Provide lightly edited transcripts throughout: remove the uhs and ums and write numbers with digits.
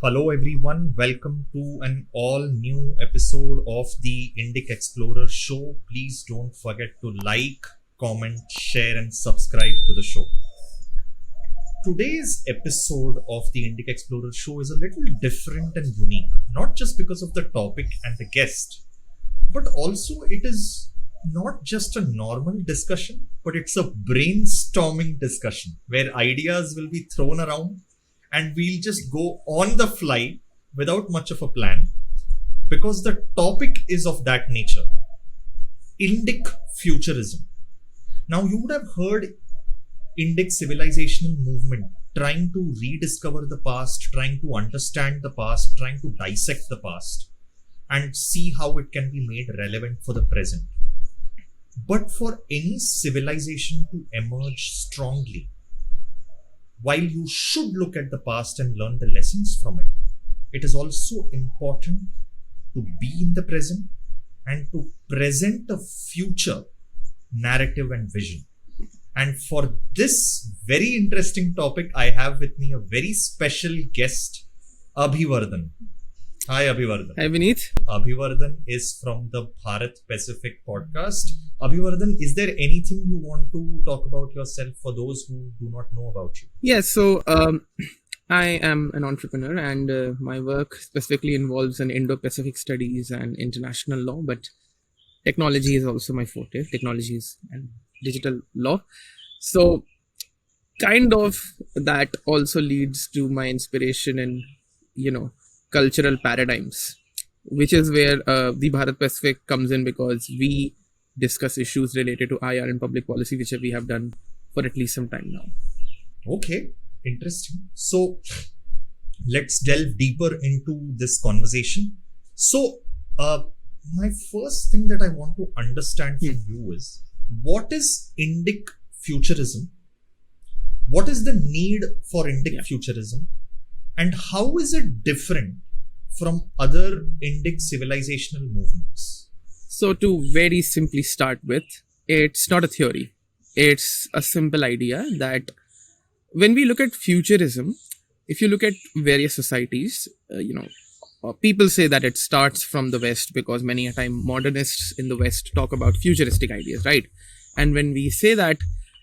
Hello everyone, welcome to an all new episode of the Indic Explorer show. Please don't forget to like, comment, share and subscribe to the show. Today's episode of the Indic Explorer show is a little different and unique, not just because of the topic and the guest, but also it is not just a normal discussion, but it's a brainstorming discussion where ideas will be thrown around and we'll just go on the fly without much of a plan because the topic is of that nature. Indic Futurism. Now you would have heard Indic civilizational movement trying to rediscover the past, trying to understand the past, trying to dissect the past and see how it can be made relevant for the present. But for any civilization to emerge strongly, while you should look at the past and learn the lessons from it, it is also important to be in the present and to present a future narrative and vision. And for this very interesting topic, I have with me a very special guest, Abhivardhan. Hi, Abhivardhan. Hi, Vineet. Abhivardhan is from the Bharat Pacific podcast. Abhivardhan, is there anything you want to talk about yourself for those who do not know about you? Yes, so I am an entrepreneur and my work specifically involves in Indo-Pacific studies and international law, but technology is also my forte, technologies and digital law. So kind of that also leads to my inspiration in, cultural paradigms, which is where the Bharat Pacific comes in because we discuss issues related to IR and public policy, which we have done for at least some time now. Okay, interesting. So let's delve deeper into this conversation. So my first thing that I want to understand from you is, what is Indic Futurism? What is the need for Indic Futurism? And how is it different from other Indic civilizational movements? So to very simply start with, it's not a theory. It's a simple idea that when we look at futurism, if you look at various societies, people say that it starts from the West because many a time modernists in the West talk about futuristic ideas, right? And when we say that,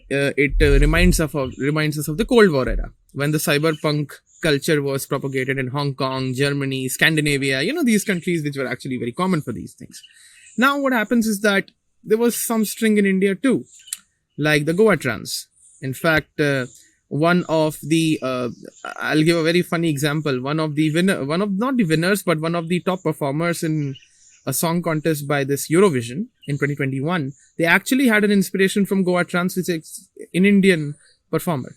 it reminds us of the Cold War era, when the cyberpunk culture was propagated in Hong Kong, Germany, Scandinavia, these countries which were actually very common for these things. Now what happens is that there was some string in India too, like the Goa trance. In fact, one of the, I'll give a very funny example. One of the top performers in a song contest by this Eurovision in 2021, they actually had an inspiration from Goa trance, which is an Indian performer.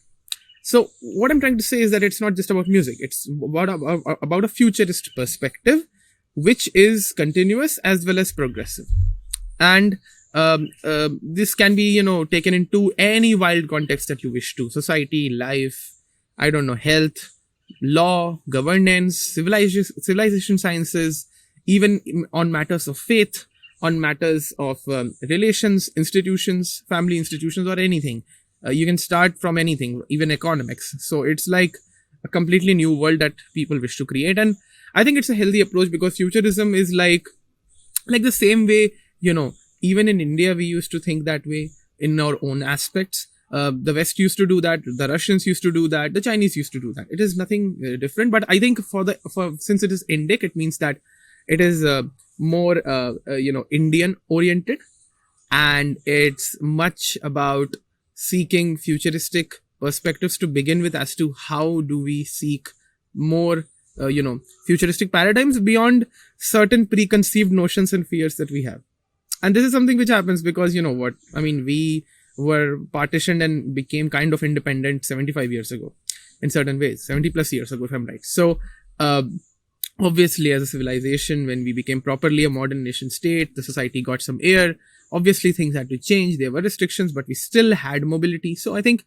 So what I'm trying to say is that it's not just about music. It's about a futurist perspective, which is continuous as well as progressive. And this can be, taken into any wild context that you wish to. Society, life, health, law, governance, civilization sciences, even on matters of faith, on matters of relations, institutions, family institutions, or anything. You can start from anything, even economics. So it's like a completely new world that people wish to create. And I think it's a healthy approach because futurism is like the same way, even in India, we used to think that way in our own aspects. The West used to do that. The Russians used to do that. The Chinese used to do that. It is nothing different. But I think since it is Indic, it means that it is more, Indian oriented, and it's much about seeking futuristic perspectives to begin with as to how do we seek more, futuristic paradigms beyond certain preconceived notions and fears that we have. And this is something which happens because, we were partitioned and became kind of independent 75 years ago in certain ways, 70 plus years ago, if I'm right. So, obviously, as a civilization, when we became properly a modern nation state, the society got some air. Obviously, things had to change. There were restrictions, but we still had mobility. So I think,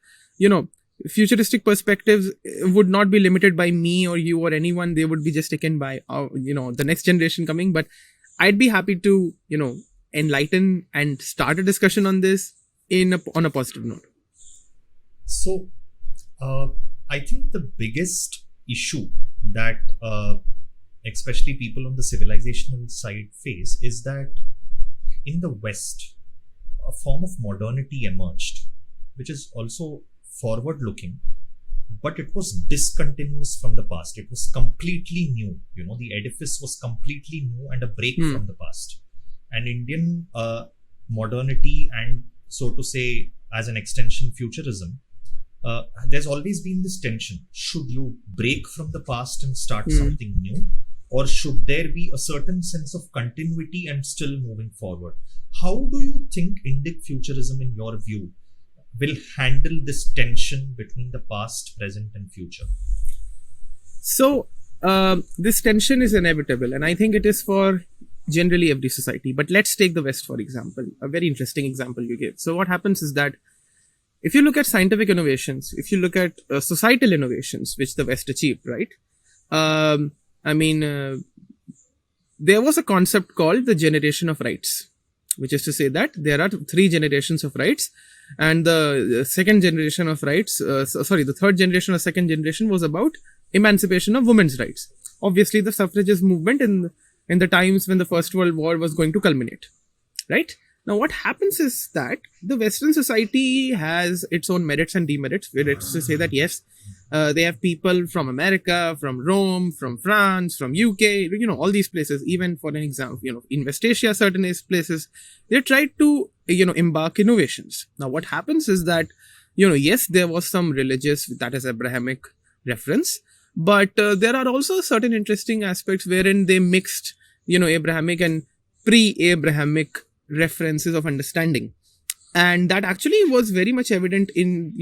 futuristic perspectives would not be limited by me or you or anyone. They would be just taken by, the next generation coming. But I'd be happy to, enlighten and start a discussion on this on a positive note. So, I think the biggest issue that especially people on the civilizational side face is that in the West, a form of modernity emerged, which is also forward looking, but it was discontinuous from the past. It was completely new. The edifice was completely new and a break from the past. And Indian modernity, and so to say, as an extension, futurism, there's always been this tension. Should you break from the past and start something new? Or should there be a certain sense of continuity and still moving forward? How do you think Indic futurism, in your view, will handle this tension between the past, present, and future? So, this tension is inevitable, and I think it is for generally every society. But let's take the West, for example, a very interesting example you gave. So, what happens is that if you look at scientific innovations, if you look at societal innovations, which the West achieved, right? There was a concept called the generation of rights, which is to say that there are 3 generations of rights, and the second generation of rights, the third generation or second generation was about emancipation of women's rights. Obviously, the suffragist movement in the times when the First World War was going to culminate, right? Now, what happens is that the Western society has its own merits and demerits. Where it's to say that yes, they have people from America, from Rome, from France, from UK, all these places. Even for an example, in West Asia, certain places, they tried to, embark innovations. Now, what happens is that, yes, there was some religious, that is Abrahamic reference, but there are also certain interesting aspects wherein they mixed, Abrahamic and pre-Abrahamic references of understanding. And that actually was very much evident in,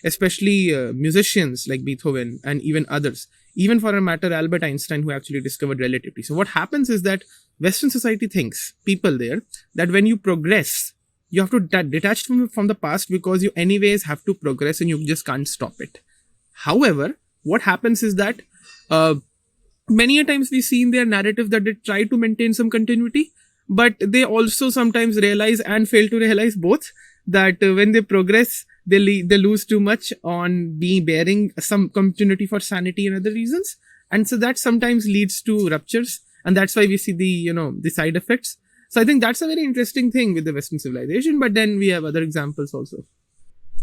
especially musicians like Beethoven and even others. Even for a matter, Albert Einstein, who actually discovered relativity. So what happens is that Western society thinks, people there, that when you progress, you have to detach from the past because you anyways have to progress and you just can't stop it. However, what happens is that many a times we see in their narrative that they try to maintain some continuity, but they also sometimes realize and fail to realize both that when they progress, they lose too much on bearing some continuity for sanity and other reasons. And so that sometimes leads to ruptures. And that's why we see the side effects. So I think that's a very interesting thing with the Western civilization. But then we have other examples also.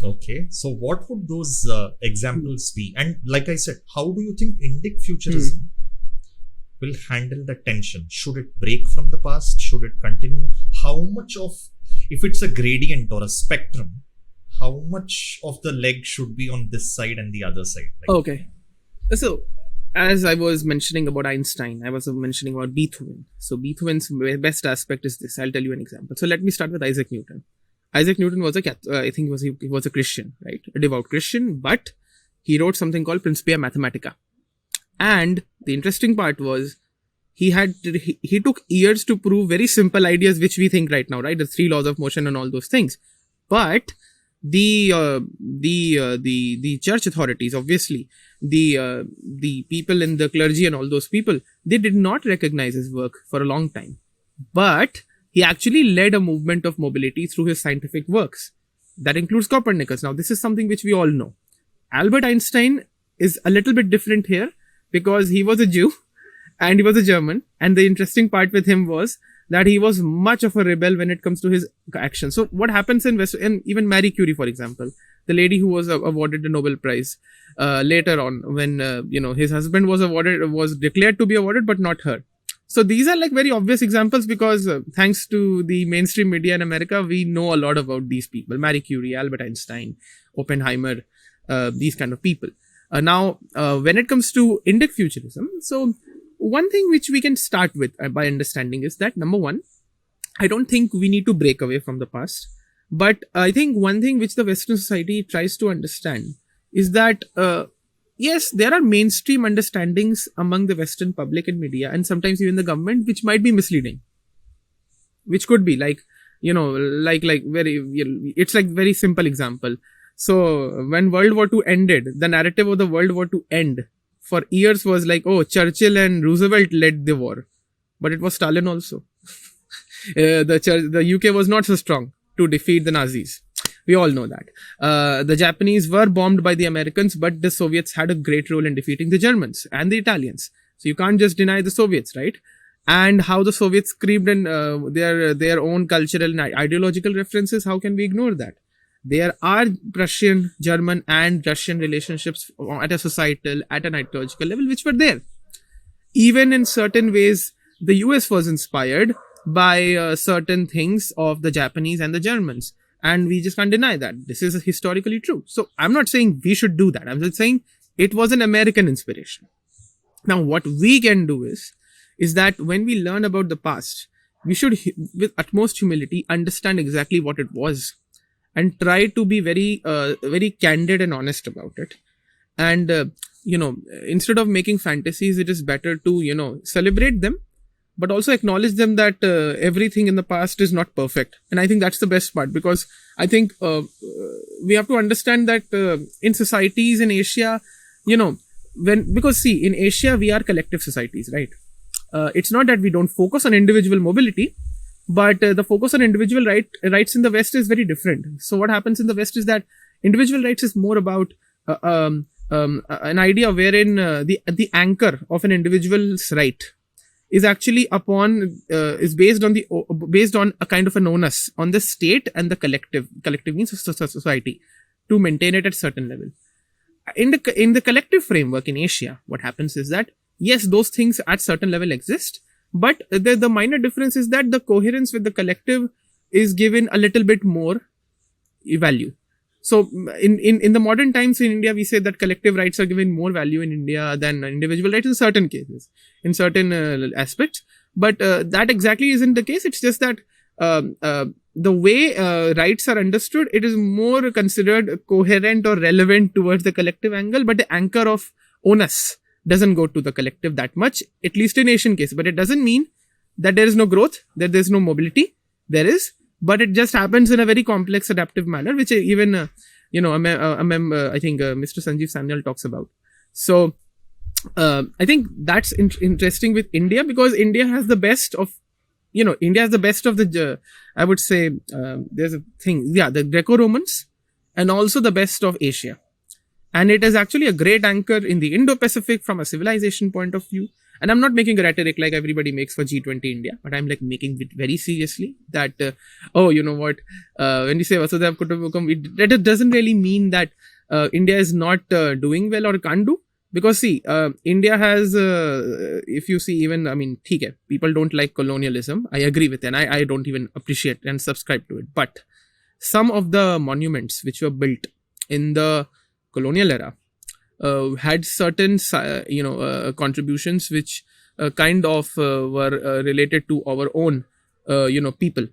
Okay. So what would those examples be? And like I said, how do you think Indic futurism will handle the tension? Should it break from the past? Should it continue? How much of, if it's a gradient or a spectrum, how much of the leg should be on this side and the other side? Okay. So, as I was mentioning about Einstein, I was mentioning about Beethoven. So, Beethoven's best aspect is this. I'll tell you an example. So, let me start with Isaac Newton. Isaac Newton was he was a Christian, right? A devout Christian, but he wrote something called Principia Mathematica. And the interesting part was he took years to prove very simple ideas which we think right now, right? The 3 laws of motion and all those things. But the church authorities, obviously, the people in the clergy and all those people, they did not recognize his work for a long time. But he actually led a movement of mobility through his scientific works. That includes Copernicus. Now, this is something which we all know. Albert Einstein is a little bit different here because he was a Jew and he was a German. And the interesting part with him was that he was much of a rebel when it comes to his actions. So what happens in even Marie Curie, for example, the lady who was awarded the Nobel Prize later on when, his husband was declared to be awarded, but not her. So these are like very obvious examples because thanks to the mainstream media in America, we know a lot about these people. Marie Curie, Albert Einstein, Oppenheimer, these kind of people. Now, when it comes to Indic futurism, so one thing which we can start with by understanding is that, number one, I don't think we need to break away from the past. But I think one thing which the Western society tries to understand is that, yes, there are mainstream understandings among the Western public and media and sometimes even the government, which might be misleading. Which could be it's like very simple example. So when World War II ended, the narrative of the World War II end for years was like, oh, Churchill and Roosevelt led the war. But it was Stalin also. The UK was not so strong to defeat the Nazis. We all know that. The Japanese were bombed by the Americans, but the Soviets had a great role in defeating the Germans and the Italians. So you can't just deny the Soviets, right? And how the Soviets creeped in their own cultural and ideological references. How can we ignore that? There are Prussian, German, and Russian relationships at a societal, at an ideological level, which were there. Even in certain ways, the US was inspired by certain things of the Japanese and the Germans. And we just can't deny that. This is historically true. So I'm not saying we should do that. I'm just saying it was an American inspiration. Now, what we can do is that when we learn about the past, we should, with utmost humility, understand exactly what it was and try to be very candid and honest about it. And, instead of making fantasies, it is better to, celebrate them, but also acknowledge them that everything in the past is not perfect. And I think that's the best part, because I think we have to understand that in societies in Asia, because in Asia, we are collective societies, right? It's not that we don't focus on individual mobility, but the focus on individual rights in the West is very different. So what happens in the West is that individual rights is more about an idea wherein the anchor of an individual's right is actually is based on a kind of an onus on the state and the collective. Collective means society, to maintain it at certain level. In the collective framework in Asia, what happens is that yes, those things at certain level exist, but the minor difference is that the coherence with the collective is given a little bit more value. So in the modern times in India, we say that collective rights are given more value in India than individual rights in certain cases, in certain aspects. But that exactly isn't the case. It's just that the way rights are understood, it is more considered coherent or relevant towards the collective angle, but the anchor of onus doesn't go to the collective that much, at least in Asian case. But it doesn't mean that there is no growth, that there is no mobility. There is, but it just happens in a very complex, adaptive manner, which even I think Mr. Sanjeev Sanyal talks about. So I think that's interesting with India, because India has the best of, the I would say there's a thing, the Greco-Romans, and also the best of Asia. And it is actually a great anchor in the Indo-Pacific from a civilization point of view. And I'm not making a rhetoric like everybody makes for G20 India, but I'm like making it very seriously that, when you say Vasudhaiva Kutumbakam, that doesn't really mean that India is not doing well or can't do. Because see, India has, if you see even, people don't like colonialism. I agree with it, and I don't even appreciate and subscribe to it. But some of the monuments which were built in the colonial era had certain contributions which kind of were related to our own people.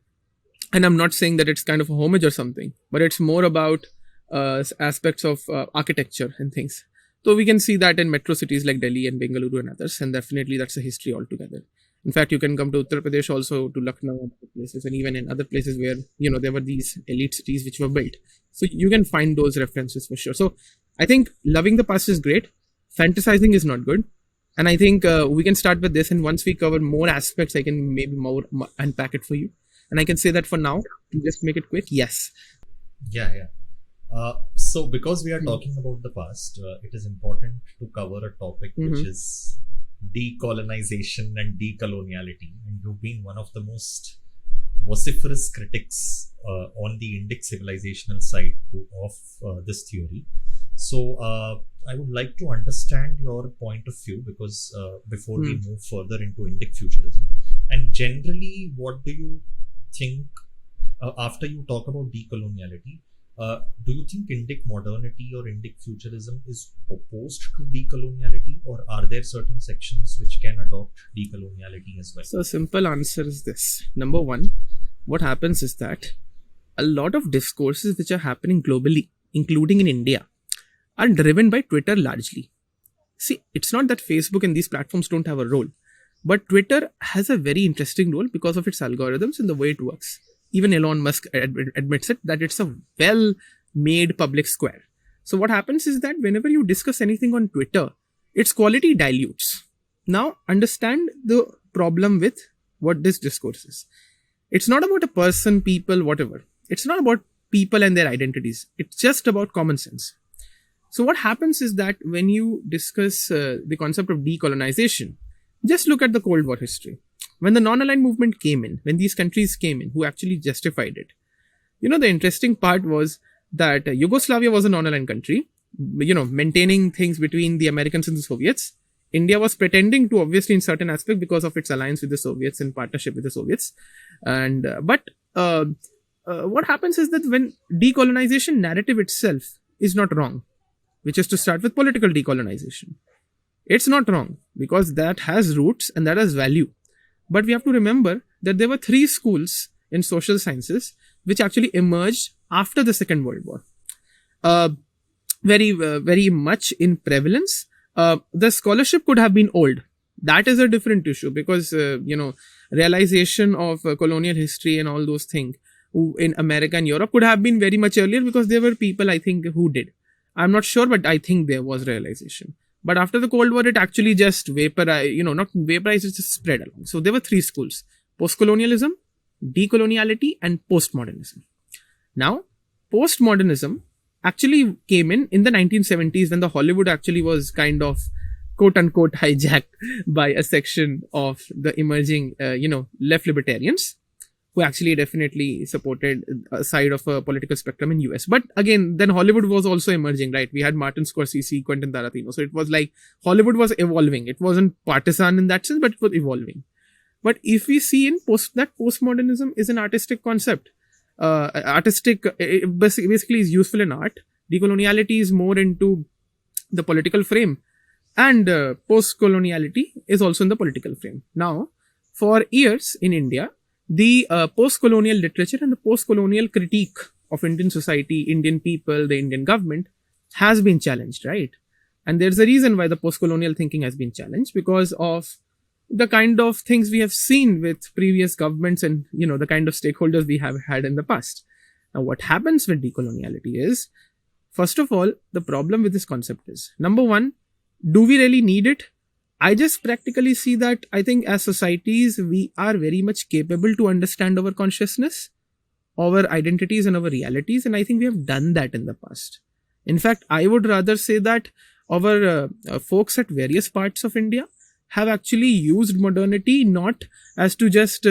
And I'm not saying that it's kind of a homage or something, but it's more about aspects of architecture and things. So we can see that in metro cities like Delhi and Bengaluru and others, and definitely that's a history altogether. In fact, you can come to Uttar Pradesh also, to Lucknow and other places, and even in other places where there were these elite cities which were built. So you can find those references for sure. So I think loving the past is great. Fantasizing is not good. And I think we can start with this, and once we cover more aspects, I can maybe more unpack it for you. And I can say that for now, to just make it quick, yes. Yeah. So because we are talking about the past, it is important to cover a topic which is decolonization and decoloniality. And you've been one of the most vociferous critics on the Indic civilizational side of this theory. So I would like to understand your point of view, because before we move further into Indic Futurism, and generally, what do you think after you talk about decoloniality? Do you think Indic Modernity or Indic Futurism is opposed to decoloniality, or are there certain sections which can adopt decoloniality as well? So, simple answer is this. Number one, what happens is that a lot of discourses which are happening globally, including in India, are driven by Twitter largely. See, it's not that Facebook and these platforms don't have a role, but Twitter has a very interesting role because of its algorithms and the way it works. Even Elon Musk admits it, that it's a well-made public square. So what happens is that whenever you discuss anything on Twitter, its quality dilutes. Now, understand the problem with what this discourse is. It's not about a person, people, whatever. It's not about people and their identities. It's just about common sense. So what happens is that when you discuss the concept of decolonization, just look at the Cold War history. When the non-aligned movement came in, when these countries came in, who actually justified it, the interesting part was that Yugoslavia was a non-aligned country, maintaining things between the Americans and the Soviets. India was pretending to, obviously, in certain aspects because of its alliance with the Soviets and partnership with the Soviets. And but what happens is that when decolonization narrative itself is not wrong, which is to start with political decolonization, it's not wrong because that has roots and that has value. But we have to remember that there were 3 schools in social sciences which actually emerged after the Second World War. Very much in prevalence. The scholarship could have been old. That is a different issue because, realization of colonial history and all those things in America and Europe could have been very much earlier because there were people, I think, who did. I'm not sure, but I think there was realization. But after the Cold War, it actually just vaporized, not vaporized, it just spread along. So there were 3 schools: post-colonialism, decoloniality, and postmodernism. Now, postmodernism actually came in the 1970s when the Hollywood actually was kind of quote-unquote hijacked by a section of the emerging, left libertarians who actually definitely supported a side of a political spectrum in US. But again, then Hollywood was also emerging, right? We had Martin Scorsese, Quentin Tarantino. So it was like Hollywood was evolving. It wasn't partisan in that sense, but it was evolving. But if we see in that postmodernism is an artistic concept. It basically is useful in art. Decoloniality is more into the political frame. And post-coloniality is also in the political frame. Now, for years in India, the post-colonial literature and the post-colonial critique of Indian society, Indian people, the Indian government has been challenged, right? And there's a reason why the post-colonial thinking has been challenged because of the kind of things we have seen with previous governments and, the kind of stakeholders we have had in the past. Now, what happens with decoloniality is, first of all, the problem with this concept is, number one, do we really need it? I just practically see that I think as societies, we are very much capable to understand our consciousness, our identities and our realities. And I think we have done that in the past. In fact, I would rather say that our folks at various parts of India have actually used modernity not as to just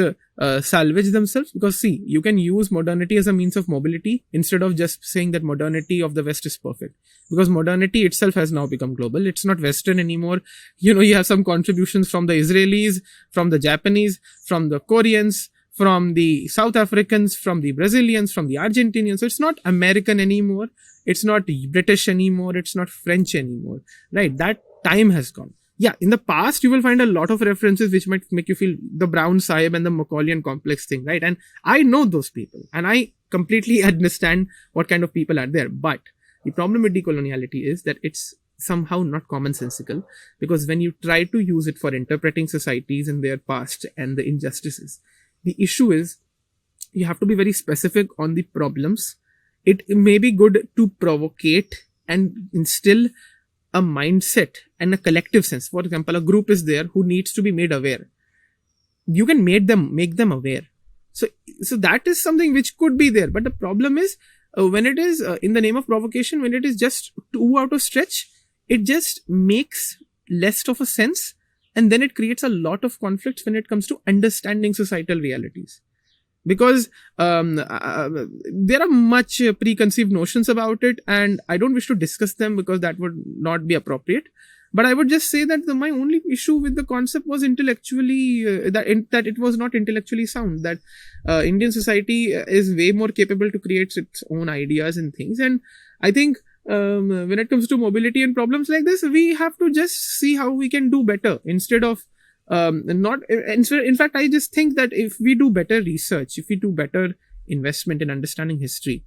salvage themselves, because see, you can use modernity as a means of mobility instead of just saying that modernity of the West is perfect, because modernity itself has now become global. It's not Western anymore. You have some contributions from the Israelis, from the Japanese, from the Koreans, from the South Africans, from the Brazilians, from the Argentinians. So it's not American anymore. It's not British anymore. It's not French anymore, right? That time has gone. Yeah, in the past, you will find a lot of references which might make you feel the Brown Sahib and the Macaulayan complex thing, right? And I know those people and I completely understand what kind of people are there. But the problem with decoloniality is that it's somehow not commonsensical, because when you try to use it for interpreting societies and their past and the injustices, the issue is you have to be very specific on the problems. It may be good to provocate and instill a mindset and a collective sense. For example, a group is there who needs to be made aware. You can make them aware. So that is something which could be there. But the problem is when it is in the name of provocation, when it is just too out of stretch, it just makes less of a sense. And then it creates a lot of conflicts when it comes to understanding societal realities. Because there are much preconceived notions about it, and I don't wish to discuss them because that would not be appropriate. But I would just say that my only issue with the concept was intellectually, that it was not intellectually sound, that Indian society is way more capable to create its own ideas and things. And I think when it comes to mobility and problems like this, we have to just see how we can do better instead of in fact, I just think that if we do better research, if we do better investment in understanding history,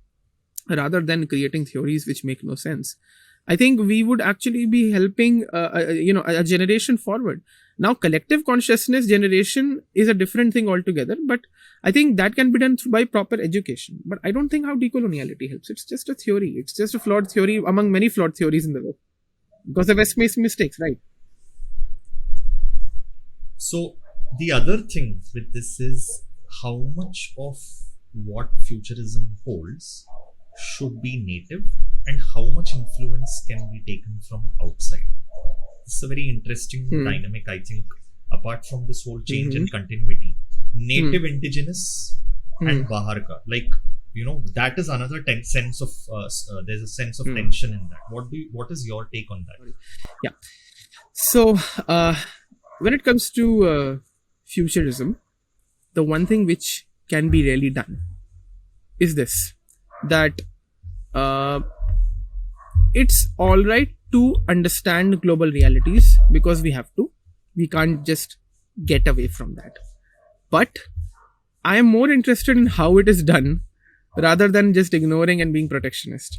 rather than creating theories which make no sense, I think we would actually be helping, a generation forward. Now, collective consciousness generation is a different thing altogether, but I think that can be done by proper education. But I don't think how decoloniality helps. It's just a theory. It's just a flawed theory among many flawed theories in the West, because the West makes mistakes, right? So the other thing with this is how much of what futurism holds should be native and how much influence can be taken from outside. It's a very interesting dynamic, I think, apart from this whole change and continuity. Native, indigenous, and Bahar ka. Like, that is another sense of, there's a sense of tension in that. What is your take on that? Yeah. So, when it comes to futurism, the one thing which can be really done is this, that it's all right to understand global realities because we can't just get away from that. But I am more interested in how it is done rather than just ignoring and being protectionist.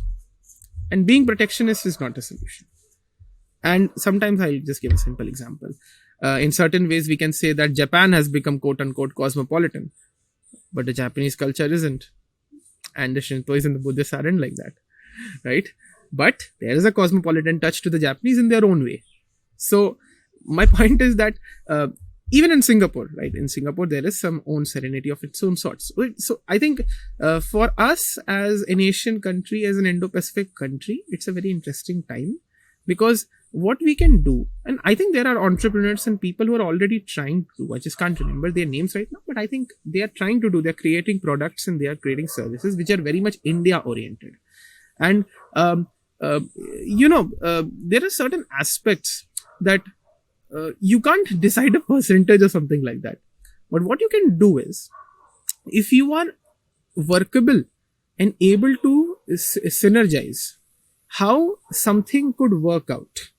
And being protectionist is not a solution. And sometimes I'll just give a simple example. In certain ways, we can say that Japan has become quote unquote cosmopolitan, but the Japanese culture isn't. And the Shintois and the Buddhists aren't like that, right? But there is a cosmopolitan touch to the Japanese in their own way. So my point is that even in Singapore, right? In Singapore, there is some own serenity of its own sorts. So I think for us as an Asian country, as an Indo-Pacific country, it's a very interesting time because what we can do, and I think there are entrepreneurs and people who are already trying to do, I just can't remember their names right now, but I think they are trying to do, they're creating products and they are creating services which are very much India oriented. And, there are certain aspects that you can't decide a percentage or something like that. But what you can do is, if you are workable and able to synergize how something could work out,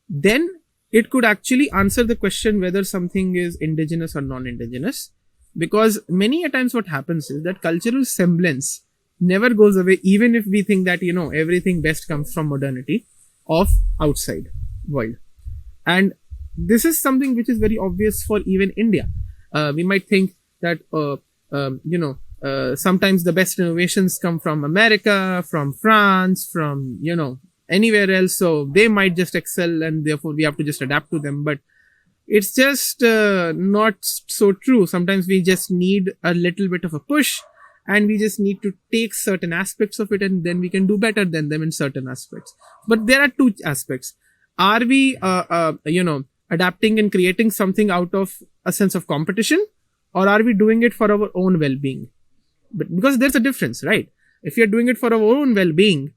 then it could actually answer the question whether something is indigenous or non-indigenous. Because many a times what happens is that cultural semblance never goes away, even if we think that, everything best comes from modernity of outside world. And this is something which is very obvious for even India. We might think that, sometimes the best innovations come from America, from France, from, anywhere else. So they might just excel and therefore we have to just adapt to them. But it's just not so true. Sometimes we just need a little bit of a push and we just need to take certain aspects of it and then we can do better than them in certain aspects. But there are two aspects. Are we, adapting and creating something out of a sense of competition, or are we doing it for our own well-being? But because there's a difference, right? If you're doing it for our own well-being,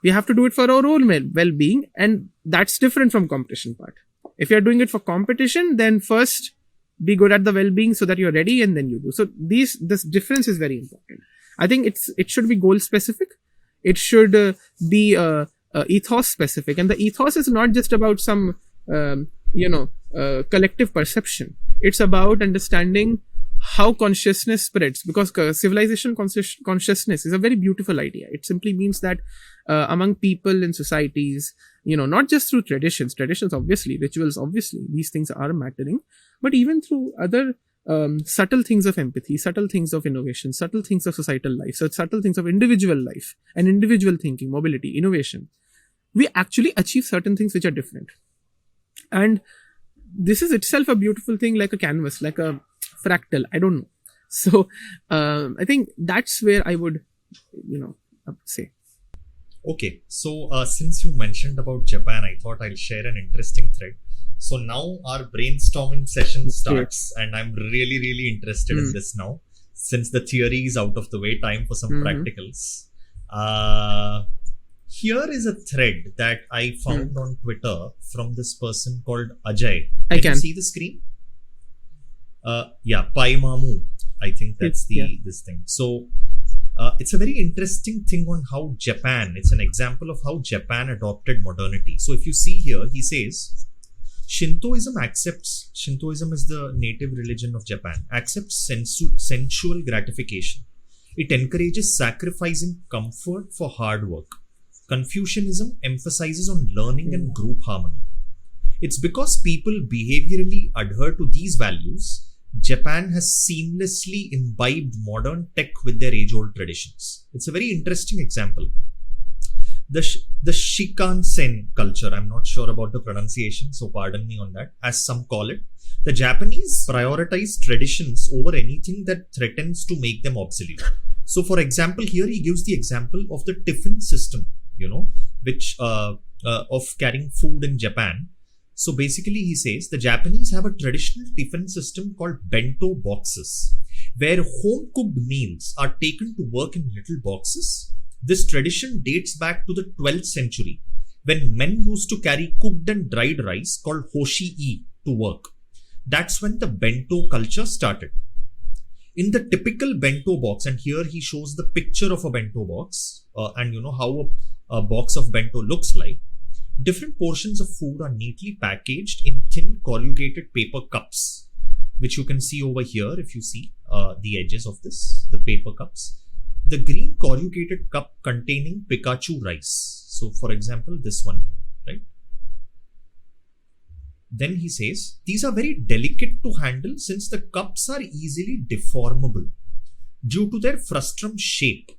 we have to do it for our own well-being, and that's different from competition part. If you're doing it for competition, then first be good at the well-being so that you're ready and then you do. So this difference is very important. I think it should be goal specific. It should be ethos specific, and the ethos is not just about some collective perception. It's about understanding how consciousness spreads, because civilization consciousness is a very beautiful idea. It simply means that among people in societies, not just through traditions obviously, rituals obviously, these things are mattering, but even through other subtle things of empathy, subtle things of innovation, subtle things of societal life, subtle things of individual life and individual thinking, mobility, innovation, we actually achieve certain things which are different. And this is itself a beautiful thing, like a canvas, like a fractal, I don't know. So I think that's where I would say. Okay, so since you mentioned about Japan, I thought I'll share an interesting thread. So now our brainstorming session starts, and I'm really, really interested in this now. Since the theory is out of the way, time for some practicals. Here is a thread that I found on Twitter from this person called Ajay. Can you see the screen? Pai Mamu. I think that's this thing. So it's a very interesting thing on how Japan, it's an example of how Japan adopted modernity. So if you see here, he says, Shintoism is the native religion of Japan, accepts sensual gratification. It encourages sacrificing comfort for hard work. Confucianism emphasizes on learning and group harmony. It's because people behaviorally adhere to these values, Japan has seamlessly imbibed modern tech with their age-old traditions. It's a very interesting example. the Shinkansen culture. I'm not sure about the pronunciation, so pardon me on that, as some call it. The Japanese prioritize traditions over anything that threatens to make them obsolete. So, for example, here he gives the example of the tiffin system, which of carrying food in Japan. So basically, he says the Japanese have a traditional tiffin system called bento boxes, where home cooked meals are taken to work in little boxes. This tradition dates back to the 12th century, when men used to carry cooked and dried rice called hoshi-e to work. That's when the bento culture started. In the typical bento box, and here he shows the picture of a bento box, and how a box of bento looks like. Different portions of food are neatly packaged in thin corrugated paper cups, which you can see over here if you see the edges of the paper cups. The green corrugated cup containing Pikachu rice. So, for example, this one here, right? Then he says, these are very delicate to handle since the cups are easily deformable. Due to their frustum shape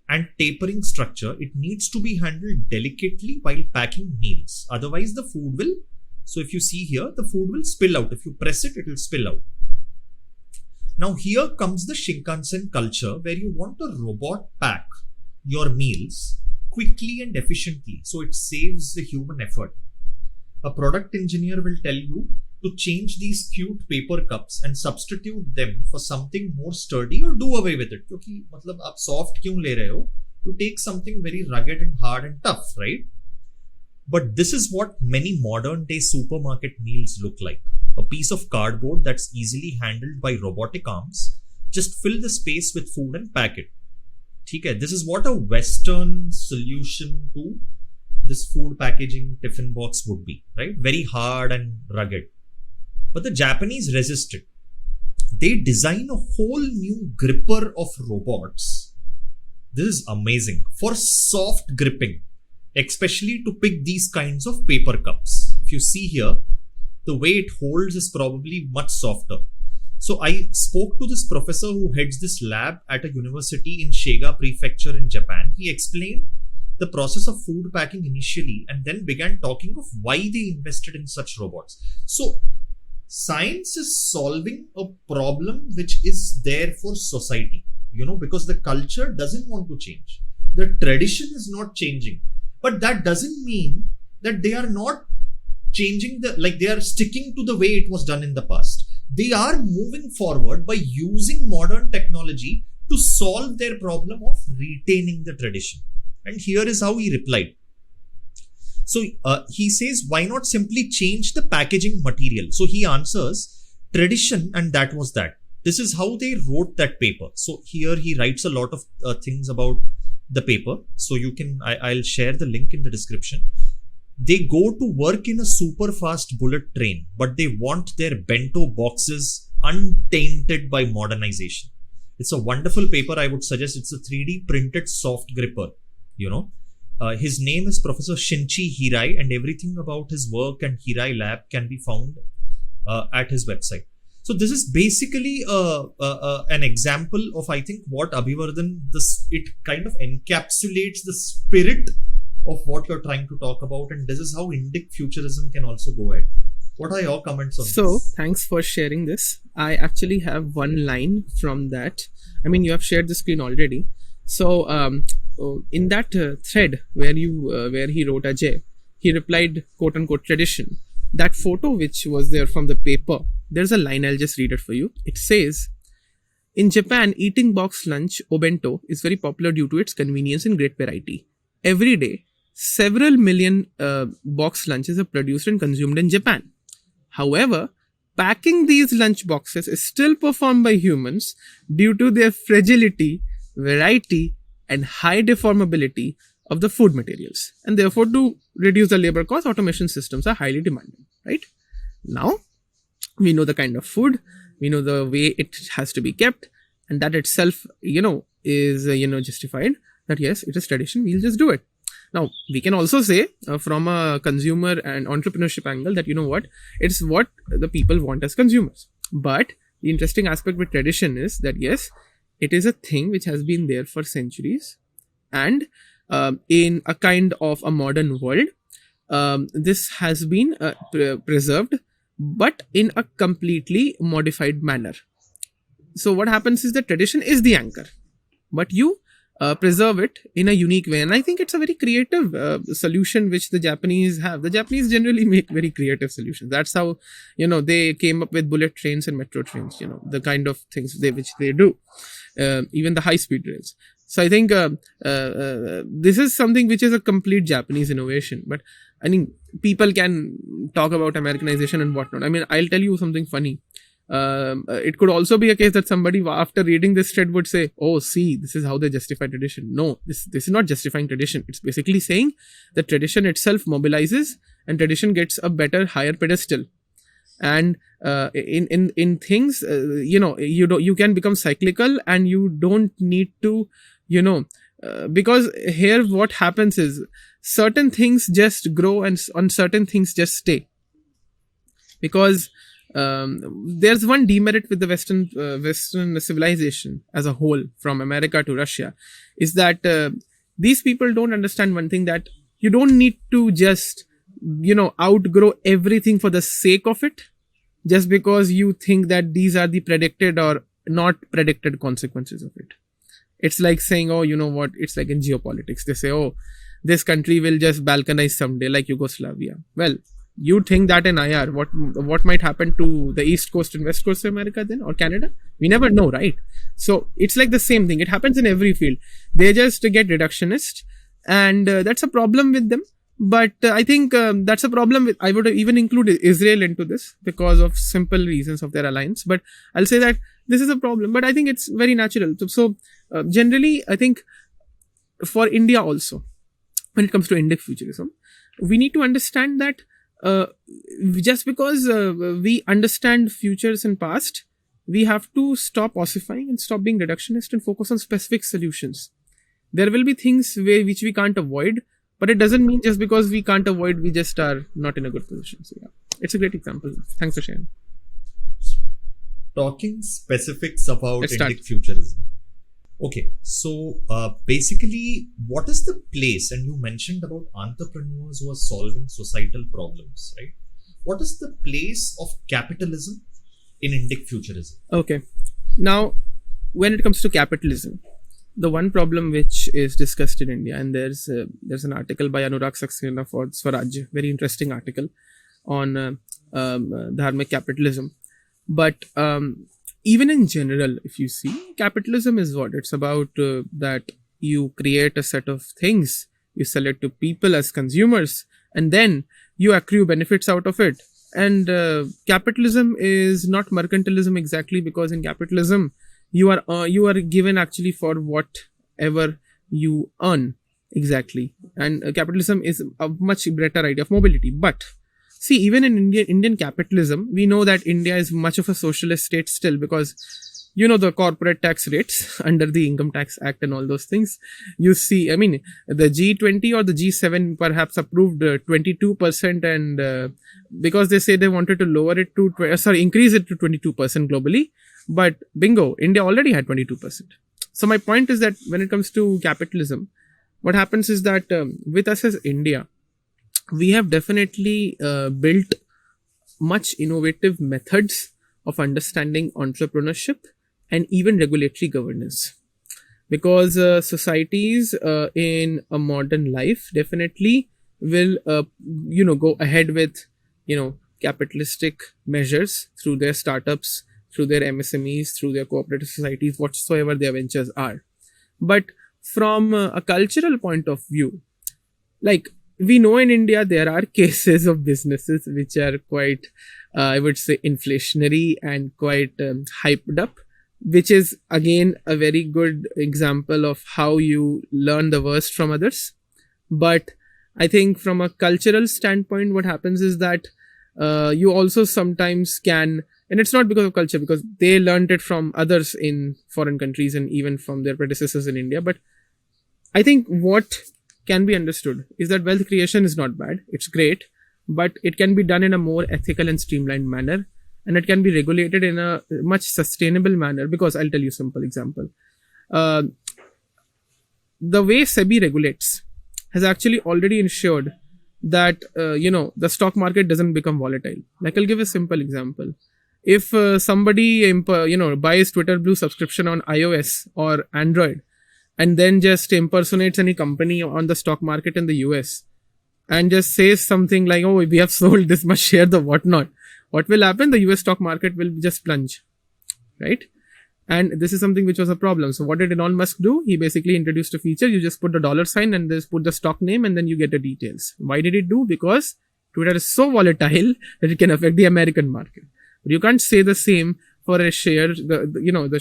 and tapering structure, it needs to be handled delicately while packing meals. Otherwise, the food will, so if you see here, the food will spill out. If you press it, it will spill out. Now, here comes the Shinkansen culture where you want a robot pack your meals quickly and efficiently, so it saves the human effort. A product engineer will tell you to change these cute paper cups and substitute them for something more sturdy or do away with it. क्योंकि मतलब आप soft क्यों ले रहे हो? You take something very rugged and hard and tough, right? But this is what many modern day supermarket meals look like. A piece of cardboard that's easily handled by robotic arms. Just fill the space with food and pack it. ठीक है? This is what a Western solution to this food packaging tiffin box would be, right? Very hard and rugged. But the Japanese resisted. They design a whole new gripper of robots. This is amazing. For soft gripping, especially to pick these kinds of paper cups. If you see here, the way it holds is probably much softer. So I spoke to this professor who heads this lab at a university in Shiga Prefecture in Japan. He explained the process of food packing initially and then began talking of why they invested in such robots. So science is solving a problem which is there for society, because the culture doesn't want to change. The tradition is not changing, but that doesn't mean that they are not changing they are sticking to the way it was done in the past. They are moving forward by using modern technology to solve their problem of retaining the tradition. And here is how he replied. So he says, why not simply change the packaging material? So he answers, tradition, and that was that. This is how they wrote that paper. So here he writes a lot of things about the paper. So you can, I'll share the link in the description. They go to work in a super fast bullet train, but they want their bento boxes untainted by modernization. It's a wonderful paper. I would suggest it's a 3D printed soft gripper. His name is Professor Shinichi Hirai, and everything about his work and Hirai lab can be found at his website. So this is basically an example of, I think, what Abhivardhan, it kind of encapsulates the spirit of what you're trying to talk about, and this is how Indic Futurism can also go ahead. What are your comments on this? So, thanks for sharing this. I actually have one line from that. I mean, you have shared the screen already. So, in that thread where he wrote Ajay, he replied, quote unquote, tradition. That photo which was there from the paper, there's a line, I'll just read it for you. It says, in Japan, eating box lunch, obento, is very popular due to its convenience and great variety. Every day, several million box lunches are produced and consumed in Japan. However, packing these lunch boxes is still performed by humans due to their fragility, variety, and high deformability of the food materials. And therefore, to reduce the labor cost, automation systems are highly demanding, right? Now, we know the kind of food, we know the way it has to be kept, and that itself, is, justified that yes, it is tradition, we'll just do it. Now, we can also say from a consumer and entrepreneurship angle that, it's what the people want as consumers. But the interesting aspect with tradition is that, yes, it is a thing which has been there for centuries, and in a kind of a modern world. This has been preserved, but in a completely modified manner. So what happens is that tradition is the anchor, but you preserve it in a unique way. And I think it's a very creative solution which the Japanese have. The Japanese generally make very creative solutions. That's how, they came up with bullet trains and metro trains, the kind of things which they do, even the high speed rails. So I think this is something which is a complete Japanese innovation. But I mean, people can talk about Americanization and whatnot. I mean, I'll tell you something funny. It could also be a case that somebody after reading this thread would say, oh, see, this is how they justify tradition. No, this is not justifying tradition. It's basically saying that tradition itself mobilizes and tradition gets a better, higher pedestal. And in things, you can become cyclical, and you don't need to, because here what happens is certain things just grow and certain things just stay. Because there's one demerit with the Western civilization as a whole, from America to Russia, is that these people don't understand one thing, that you don't need to just outgrow everything for the sake of it, just because you think that these are the predicted or not predicted consequences of it. It's like saying, oh, you know what, it's like in geopolitics, they say, oh, this country will just balkanize someday, like Yugoslavia. Well, you think that in IR, what might happen to the East Coast and West Coast of America then, or Canada? We never know, right? So it's like the same thing. It happens in every field. They just get reductionist, and that's a problem with them. But I think that's a problem with, I would even include Israel into this because of simple reasons of their alliance. But I'll say that this is a problem, but I think it's very natural. So generally, I think for India also, when it comes to Indic Futurism, we need to understand that just because we understand futures and past, we have to stop ossifying and stop being reductionist and focus on specific solutions. There will be things which we can't avoid, but it doesn't mean just because we can't avoid, we just are not in a good position. So yeah, it's a great example. Thanks for sharing. Talking specifics about Indic Futurism. Okay, so basically, what is the place? And you mentioned about entrepreneurs who are solving societal problems, right? What is the place of capitalism in Indic Futurism? Okay, now when it comes to capitalism, the one problem which is discussed in India, and there's an article by Anurag Saxena for Swaraj, very interesting article on Dharmic capitalism. But even in general, if you see, capitalism is what? It's about that you create a set of things, you sell it to people as consumers, and then you accrue benefits out of it. And capitalism is not mercantilism exactly, because in capitalism, you are given actually for whatever you earn exactly. And capitalism is a much better idea of mobility. But see, even in Indian capitalism, we know that India is much of a socialist state still, because the corporate tax rates under the Income Tax Act and all those things. You see, I mean, the G20 or the G7 perhaps approved 22%, and because they say they wanted to increase it to 22% globally. But bingo, India already had 22%. So my point is that when it comes to capitalism, what happens is that with us as India, we have definitely built much innovative methods of understanding entrepreneurship and even regulatory governance. Because societies in a modern life definitely will, go ahead with, capitalistic measures through their startups, through their MSMEs, through their cooperative societies, whatsoever their ventures are. But from a cultural point of view, like, we know in India, there are cases of businesses which are quite, I would say, inflationary and quite hyped up, which is again a very good example of how you learn the worst from others. But I think from a cultural standpoint, what happens is that you also sometimes can, and it's not because of culture, because they learned it from others in foreign countries and even from their predecessors in India. But I think what can be understood is that wealth creation is not bad. It's great, but it can be done in a more ethical and streamlined manner, and it can be regulated in a much sustainable manner. Because I'll tell you a simple example. The way SEBI regulates, has actually already ensured that the stock market doesn't become volatile. Like, I'll give a simple example. If somebody buys Twitter Blue subscription on iOS or Android, and then just impersonates any company on the stock market in the US, and just says something like, "Oh, we have sold this much share, the whatnot," what will happen? The US stock market will just plunge, right? And this is something which was a problem. So what did Elon Musk do? He basically introduced a feature. You just put the dollar sign and just put the stock name, and then you get the details. Why did it do? Because Twitter is so volatile that it can affect the American market. But you can't say the same for a share, the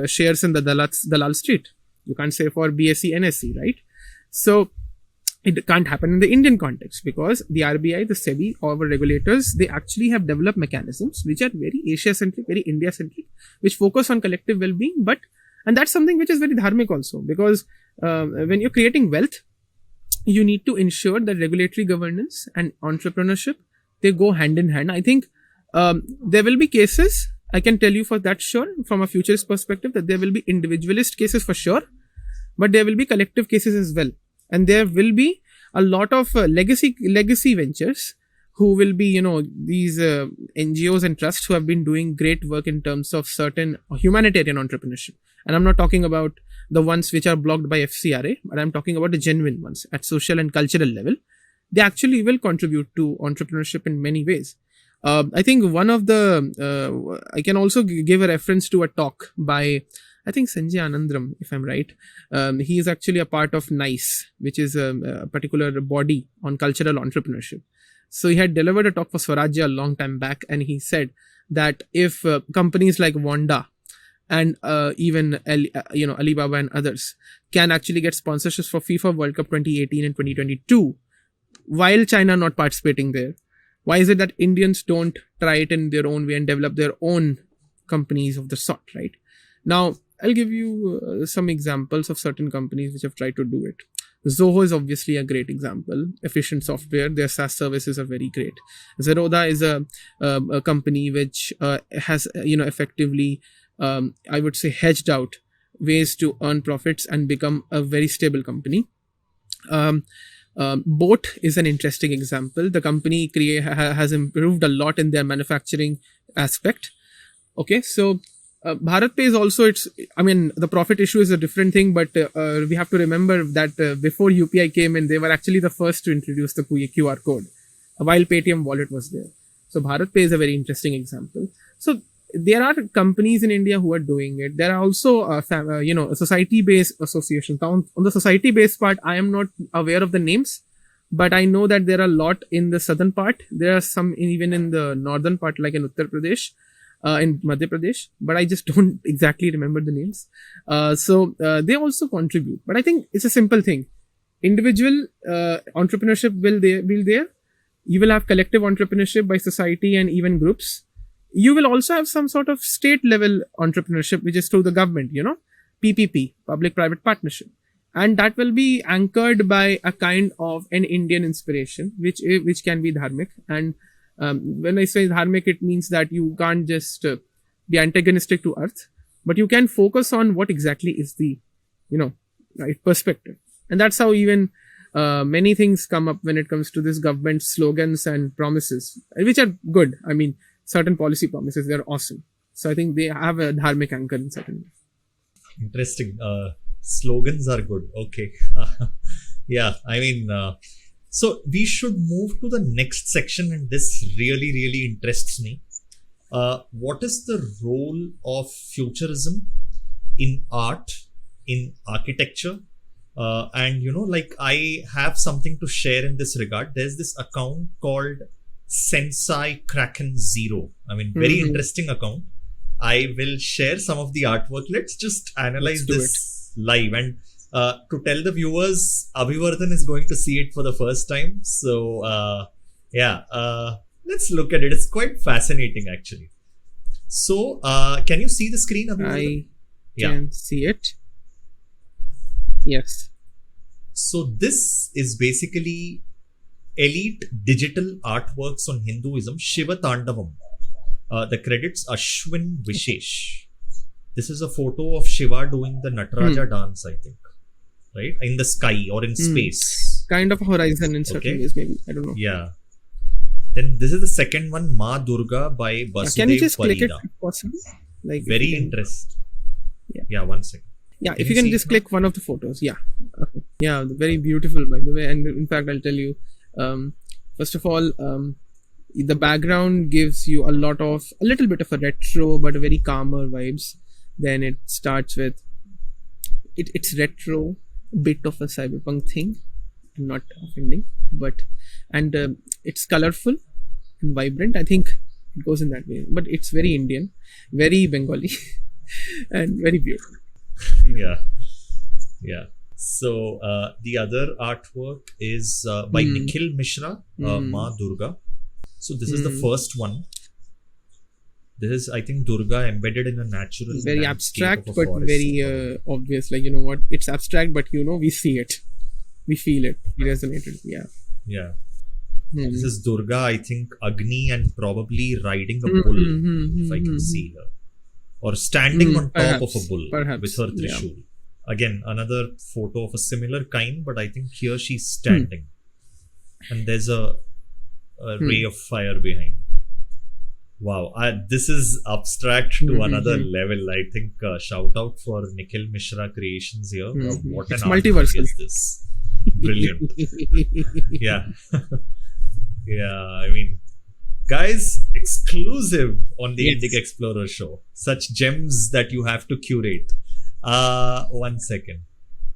shares in the Dalal Street. You can't say for BSE, NSE, right? So it can't happen in the Indian context, because the RBI, the SEBI, our regulators, they actually have developed mechanisms which are very Asia-centric, very India-centric, which focus on collective well-being. And that's something which is very dharmic also, because when you're creating wealth, you need to ensure that regulatory governance and entrepreneurship, they go hand in hand. I think there will be cases, I can tell you for that sure, from a futurist perspective, that there will be individualist cases for sure, but there will be collective cases as well. And there will be a lot of legacy ventures who will be, these NGOs and trusts who have been doing great work in terms of certain humanitarian entrepreneurship. And I'm not talking about the ones which are blocked by FCRA, but I'm talking about the genuine ones at social and cultural level. They actually will contribute to entrepreneurship in many ways. I think one of the, I can also give a reference to a talk by, I think, Sanjay Anandram, if I'm right. He is actually a part of NICE, which is a particular body on cultural entrepreneurship. So he had delivered a talk for Swarajya a long time back, and he said that if companies like Wanda and even Alibaba and others can actually get sponsorships for FIFA World Cup 2018 and 2022, while China not participating there, why is it that Indians don't try it in their own way and develop their own companies of the sort, right? Now, I'll give you some examples of certain companies which have tried to do it. Zoho is obviously a great example. Efficient software. Their SaaS services are very great. Zerodha is a company which has, effectively, I would say, hedged out ways to earn profits and become a very stable company. Boat is an interesting example. The company has improved a lot in their manufacturing aspect. Okay, so Bharat Pay is also, the profit issue is a different thing, but we have to remember that before UPI came in, they were actually the first to introduce the QR code, while Paytm wallet was there. So Bharat Pay is a very interesting example. So there are companies in India who are doing it. There are also, society-based associations. Now, on the society-based part, I am not aware of the names, but I know that there are a lot in the southern part. There are some even in the northern part, like in Uttar Pradesh, in Madhya Pradesh, but I just don't exactly remember the names. So they also contribute. But I think it's a simple thing. Individual entrepreneurship will there. You will have collective entrepreneurship by society and even groups. You will also have some sort of state level entrepreneurship, which is through the government, PPP, public-private partnership. And that will be anchored by a kind of an Indian inspiration, which can be dharmic. And when I say dharmic, it means that you can't just be antagonistic to earth, but you can focus on what exactly is the, right perspective. And that's how even many things come up when it comes to this government slogans and promises, which are good. I mean, certain policy promises, they're awesome. So I think they have a dharmic anchor in certain way. Interesting. Slogans are good. Okay. Yeah, I mean, so we should move to the next section, and this really, really interests me. What is the role of futurism in art, in architecture? And I have something to share in this regard. There's this account called Sensei Kraken Zero. I mean, very interesting account. I will share some of the artwork. Let's just analyze this live. And to tell the viewers, Abhivardhan is going to see it for the first time. So, let's look at it. It's quite fascinating, actually. So, can you see the screen, Abhivardhan? I can see it. Yes. So, this is basically elite digital artworks on Hinduism, Shiva Tandavam. The credits Ashwin Vishesh. This is a photo of Shiva doing the Nataraja dance, I think. right? In the sky or in space. Kind of a horizon in certain ways, maybe. I don't know. Yeah. Then this is the second one, Ma Durga by Basudev Can you just click it Parida. if possible? Like Very interesting. Yeah, 1 second. Yeah, Can if you you can see just it click one of the photos. Yeah. Okay. Yeah, very beautiful, by the way. And in fact, I'll tell you, first of all, the background gives you a little bit of a retro, but very calmer vibes. Then it starts with, it's retro, bit of a cyberpunk thing. I'm not offending, and it's colorful and vibrant. I think it goes in that way, but it's very Indian, very Bengali, and very beautiful. Yeah. So the other artwork is by Nikhil Mishra, Ma Durga. So this is the first one. This is, I think, Durga embedded in a natural Very landscape abstract, of a but forest. very obvious. Like, you know what? It's abstract, but we see it. We feel it. We resonated. Yeah. Yeah. This is Durga, I think, Agni and probably riding a bull, if I can see her. Or standing on top of a bull with her Trishul. Again, another photo of a similar kind, but I think here she's standing. And there's a ray of fire behind. Wow, this is abstract to another level. I think shout out for Nikhil Mishra Creations here. What It's an artwork multiversal. is this? Brilliant. Yeah. Yeah, I mean, guys, exclusive on the Indic Explorer show. Such gems that you have to curate. 1 second.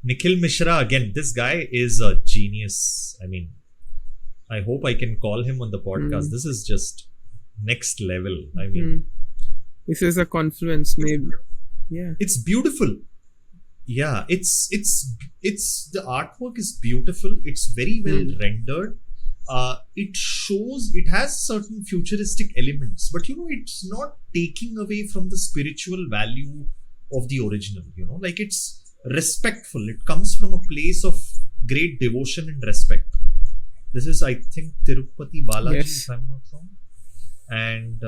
Nikhil Mishra, again, this guy is a genius. I mean, I hope I can call him on the podcast. This is just next level. I mean, this is a confluence, maybe. Yeah, it's beautiful. Yeah, it's the artwork is beautiful. It's very well rendered. It has certain futuristic elements, but it's not taking away from the spiritual value of the original. Like, it's respectful. It comes from a place of great devotion and respect. This is, I think, Tirupati Balaji, if I'm not wrong. And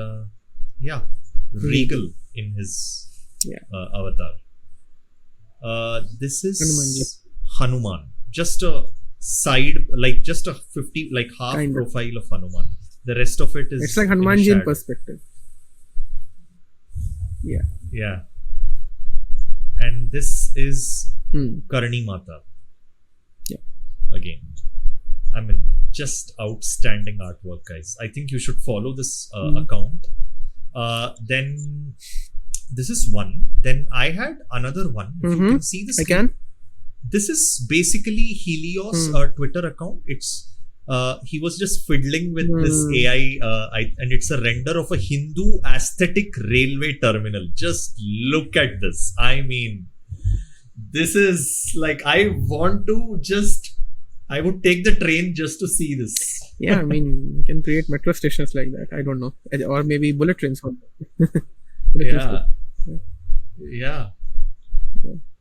regal in his avatar. This is Hanuman. Just a side, like just a 50, like half profile of Hanuman. The rest of it is. It's like Hanumanji in perspective. Yeah. Yeah. And this is Karni Mata. Yeah. Again. I mean, just outstanding artwork, guys. I think you should follow this account. Then this is one. Then I had another one. If you can see this. I can. This is basically Helios Twitter account. It's he was just fiddling with this AI, and it's a render of a Hindu aesthetic railway terminal. Just look at this. I mean, this is like, I would take the train just to see this. Yeah, I mean, you can create metro stations like that. I don't know, or maybe bullet trains. Yeah,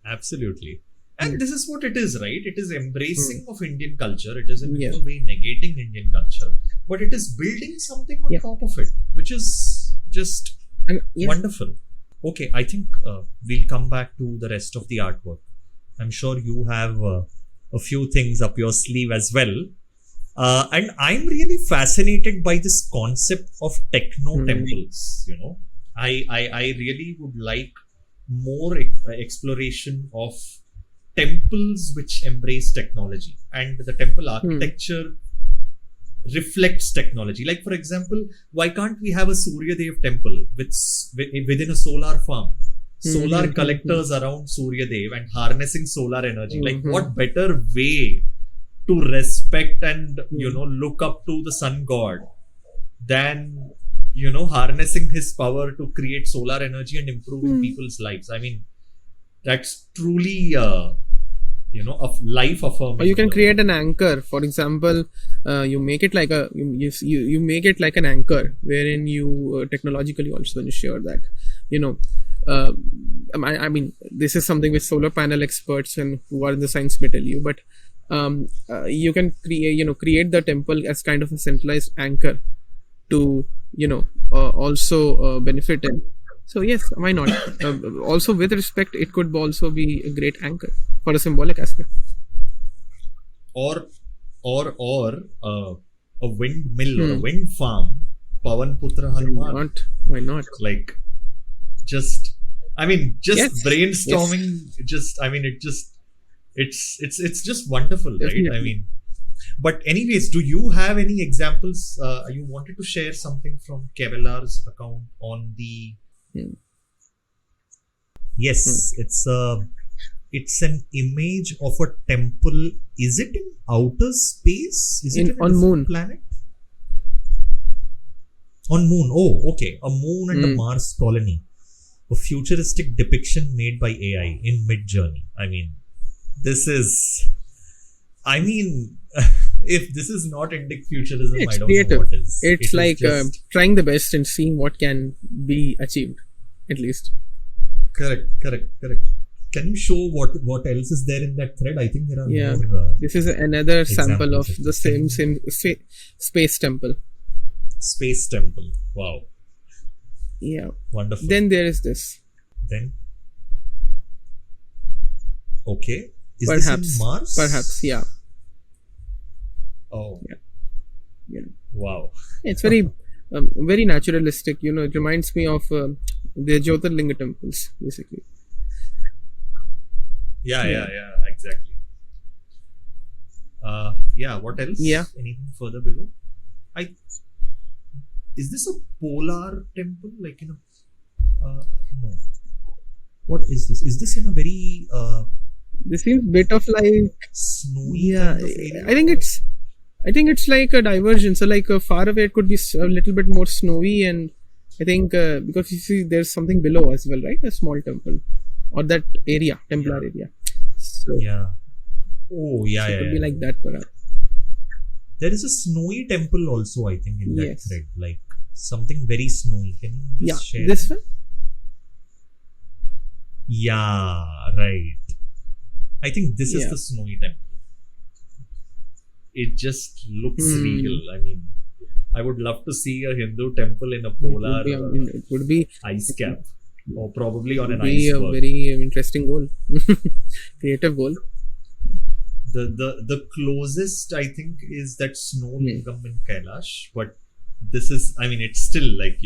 absolutely. And this is what it is, right? It is embracing of Indian culture. It is in no way negating Indian culture, but it is building something on top of it, which is just wonderful. Okay, I think we'll come back to the rest of the artwork. I'm sure you have a few things up your sleeve as well. And I'm really fascinated by this concept of techno temples. I really would like more exploration of temples which embrace technology, and the temple architecture reflects technology. Like, for example, why can't we have a Surya Dev temple within a solar farm? Solar collectors around Surya Dev and harnessing solar energy. Like, what better way to respect and look up to the sun god than harnessing his power to create solar energy and improving people's lives. I mean, that's truly a life affirming. Or you can create an anchor. For example, you make it like you make it like an anchor, wherein you technologically also ensure that I mean, this is something which solar panel experts and who are in the science may tell you, but you can create the temple as kind of a centralized anchor to also benefit and So yes, why not? Also, with respect, it could also be a great anchor for a symbolic aspect. Or a windmill or a Hmm. wind farm, Pavan Putra Why Hanuman. not? Why not? Like, just, I mean, just Yes. brainstorming. Just, I mean, it's just wonderful, right? I Definitely. mean, but anyways, do you have any examples? You wanted to share something from Kevelar's account on the. Hmm. Yes, it's an image of a temple. Is it in outer space? Is it in a On different moon. planet? On moon. Oh, okay. A moon and a Hmm. Mars colony. A futuristic depiction made by AI in mid-journey. I mean, this is. I mean, if this is not Indic Futurism, I It's don't creative. know what is. It's It is like just trying the best and seeing what can be achieved, at least. correct. Can you show what else is there in that thread? I think there are Yeah. more This is another sample of examples. the same space temple. Space temple. Wow, Yeah. wonderful. Then there is this. Then okay, is Perhaps. this in Mars? Perhaps. Yeah. Oh, Yeah. wow. It's very naturalistic. It reminds me of the Jyotirlinga temples, basically. Yeah, exactly. Yeah, what else? Yeah. Anything further below? I Is this a polar temple? Like in a no. What is this? Is this in a very This seems bit of like snowy yeah. kind of area? I think it's like a diversion. So like far away, it could be a little bit more snowy, and I think because you see, there's something below as well, right? A small temple or that area, Templar area. So Yeah. Oh, yeah, it yeah. could be yeah. like that, perhaps. There is a snowy temple also, I think, in that Yes. thread. Like something very snowy. Can you just Yeah, share this that? one. Yeah, right. I think this is Yeah. the snowy temple. It just looks Hmm. regal. I mean, I would love to see a Hindu temple in a polar It would be ice cap, or probably on an be a iceberg. very interesting goal, creative goal. The closest I think is that snow Hmm. lingam in Kailash, but this is, I mean, it's still like,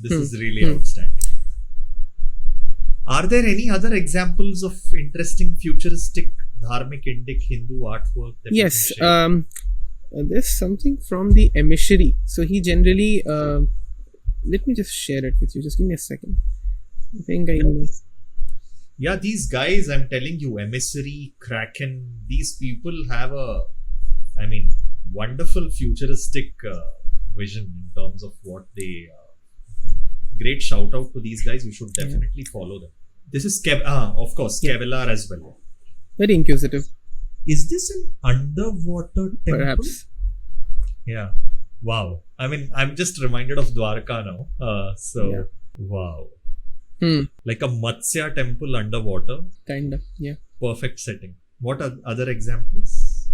this Hmm. is really Hmm. outstanding. Are there any other examples of interesting futuristic Dharmic Indic Hindu artwork that you Yes, can share? there's something from the emissary. So he generally, let me just share it with you. Just give me a second. I think I know. Yeah, these guys, I'm telling you, Emissary, Kraken, these people have a, I mean, wonderful futuristic vision in terms of what they. Great shout out to these guys. You should definitely follow them. This is of course, Yeah. Kevelar as well. Very inquisitive, Is this an underwater temple? perhaps. Yeah. Wow. I mean, I'm just reminded of Dwarka now. Yeah. Wow. Like a Matsya temple underwater. kind of. Yeah. Perfect setting. What are other examples?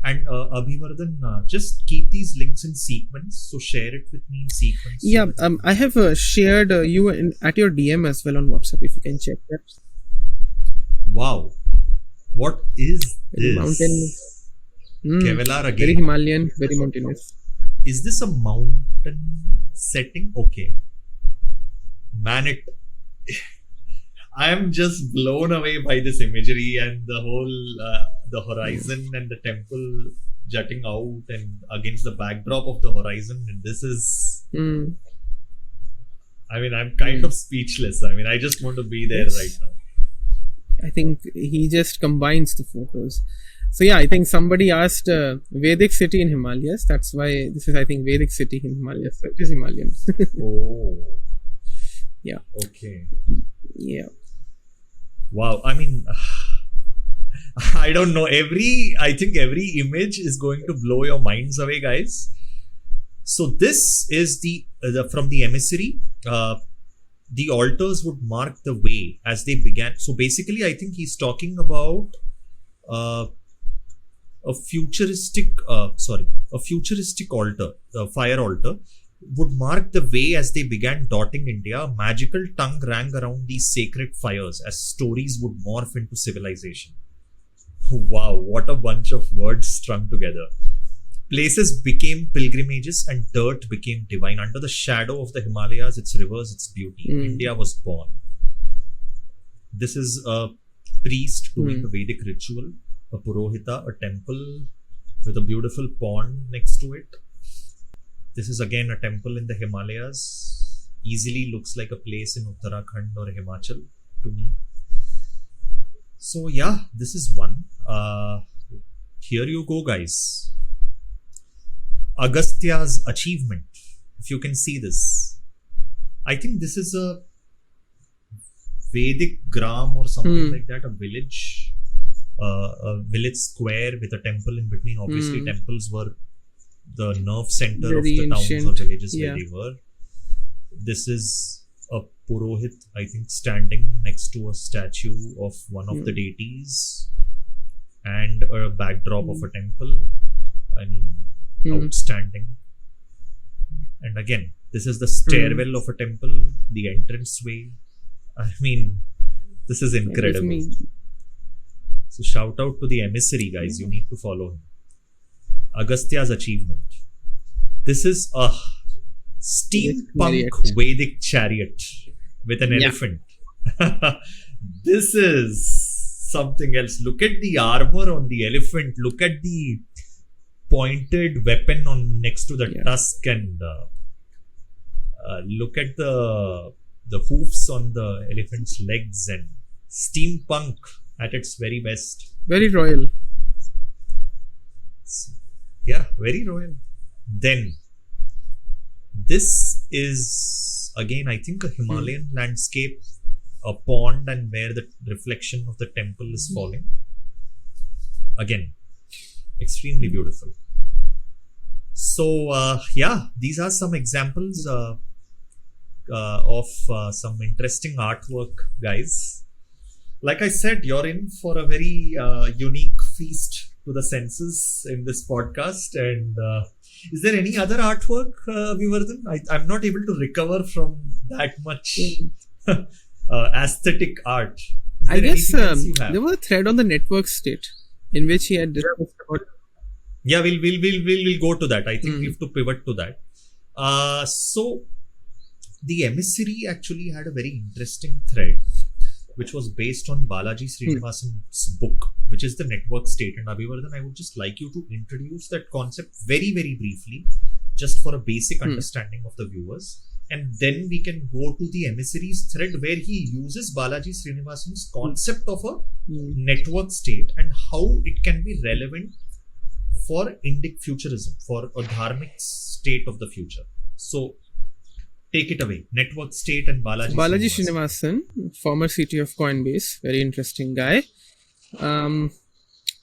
And Abhivardhan, just keep these links in sequence. So share it with me in sequence. Yeah. I have shared you at your DM as well on WhatsApp. If you can check that. Wow. What is Very this? mountain. Kevelar again. Very Himalayan, very mountainous. Is this a mountain setting? Okay. Man, I am just blown away by this imagery and the whole the horizon and the temple jutting out and against the backdrop of the horizon. And this is, I mean, I'm kind of speechless. I mean, I just want to be there right now. I think he just combines the photos. So yeah, I think somebody asked Vedic city in Himalayas. That's why this is, I think, Vedic city in Himalayas. So it is Himalayan. Oh. Yeah. Okay. Yeah. Wow. I mean, I don't know. I think every image is going to blow your minds away, guys. So this is the from the emissary. The altars would mark the way as they began. So basically, I think he's talking about a futuristic altar, a fire altar, would mark the way as they began dotting India. A magical tongue rang around these sacred fires as stories would morph into civilization. Wow, what a bunch of words strung together. Places became pilgrimages and dirt became divine. Under the shadow of the Himalayas, its rivers, its beauty, India was born. This is a priest doing a Vedic ritual, a Purohita, a temple with a beautiful pond next to it. This is again a temple in the Himalayas. Easily looks like a place in Uttarakhand or Himachal to me. So yeah, this is one. Here you go, guys. Agastya's achievement. If you can see this, I think this is a Vedic gram or something like that, a village square with a temple in between. Obviously, temples were the nerve center Very of the ancient. towns or villages Yeah. where they were. This is a Purohit, I think, standing next to a statue of one of the deities and a backdrop of a temple. I mean, outstanding. And again, this is the stairwell of a temple, the entranceway. I mean, this is incredible. So shout out to the emissary, guys. You need to follow him. Agastya's achievement. This is a steampunk Vedic chariot with an elephant. This is something else. Look at the armor on the elephant. Look at the pointed weapon on next to the tusk, and look at the hoofs on the elephant's legs, and steampunk at its very best. Very royal. Yeah, very royal. Then this is again, I think, a Himalayan landscape, a pond, and where the reflection of the temple is falling. Again, extremely beautiful. So yeah, these are some examples of some interesting artwork, guys. Like I said, you're in for a very unique feast to the senses in this podcast. And is there any other artwork, Abhivardhan? I'm not able to recover from that much aesthetic art. Is I there guess anything else you have? there was a thread on the network state in which he had discussed about. Yeah, we'll go to that. I think we have to pivot to that. So the emissary actually had a very interesting thread, which was based on Balaji Srinivasan's book, which is The Network State. And Abhivardhan, I would just like you to introduce that concept very, very briefly, just for a basic understanding of the viewers. And then we can go to the emissary's thread, where he uses Balaji Srinivasan's concept of a network state and how it can be relevant for Indic Futurism, for a Dharmic state of the future. So take it away. Network state and Balaji Srinivasan, former CTO of Coinbase, very interesting guy.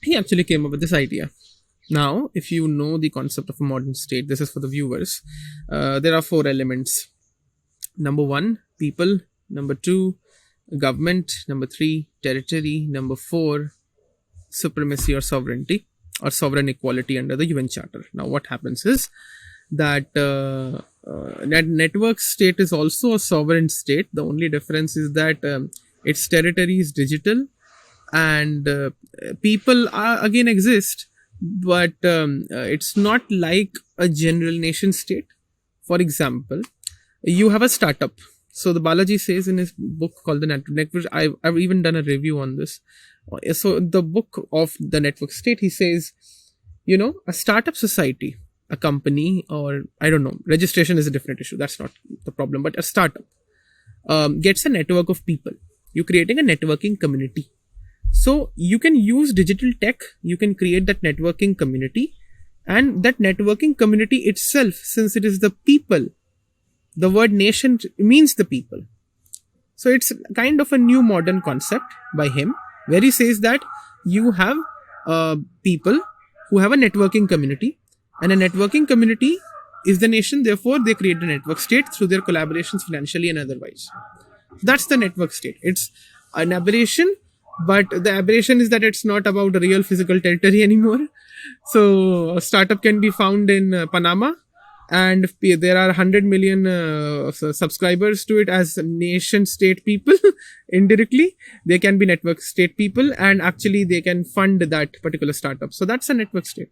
He actually came up with this idea. Now, if you know the concept of a modern state, this is for the viewers. There are 4 elements. Number 1, people. Number 2, government. Number 3, territory. Number 4, supremacy or sovereignty, or sovereign equality under the UN Charter. Now, what happens is that network state is also a sovereign state. The only difference is that its territory is digital, and people again exist, but it's not like a general nation state. For example, you have a startup. So the Balaji says in his book called The Network, I've even done a review on this. So the book of The Network State, he says, a startup society, a company, or I don't know, registration is a different issue. That's not the problem. But a startup gets a network of people. You're creating a networking community. So you can use digital tech. You can create that networking community. And that networking community itself, since it is the people, the word nation means the people. So it's kind of a new modern concept by him, where he says that you have people who have a networking community, and a networking community is the nation. Therefore, they create a network state through their collaborations financially and otherwise. That's the network state. It's an aberration, but the aberration is that it's not about a real physical territory anymore. So a startup can be found in Panama, and if there are 100 million subscribers to it as nation state people, indirectly they can be network state people, and actually they can fund that particular startup. So that's a network state.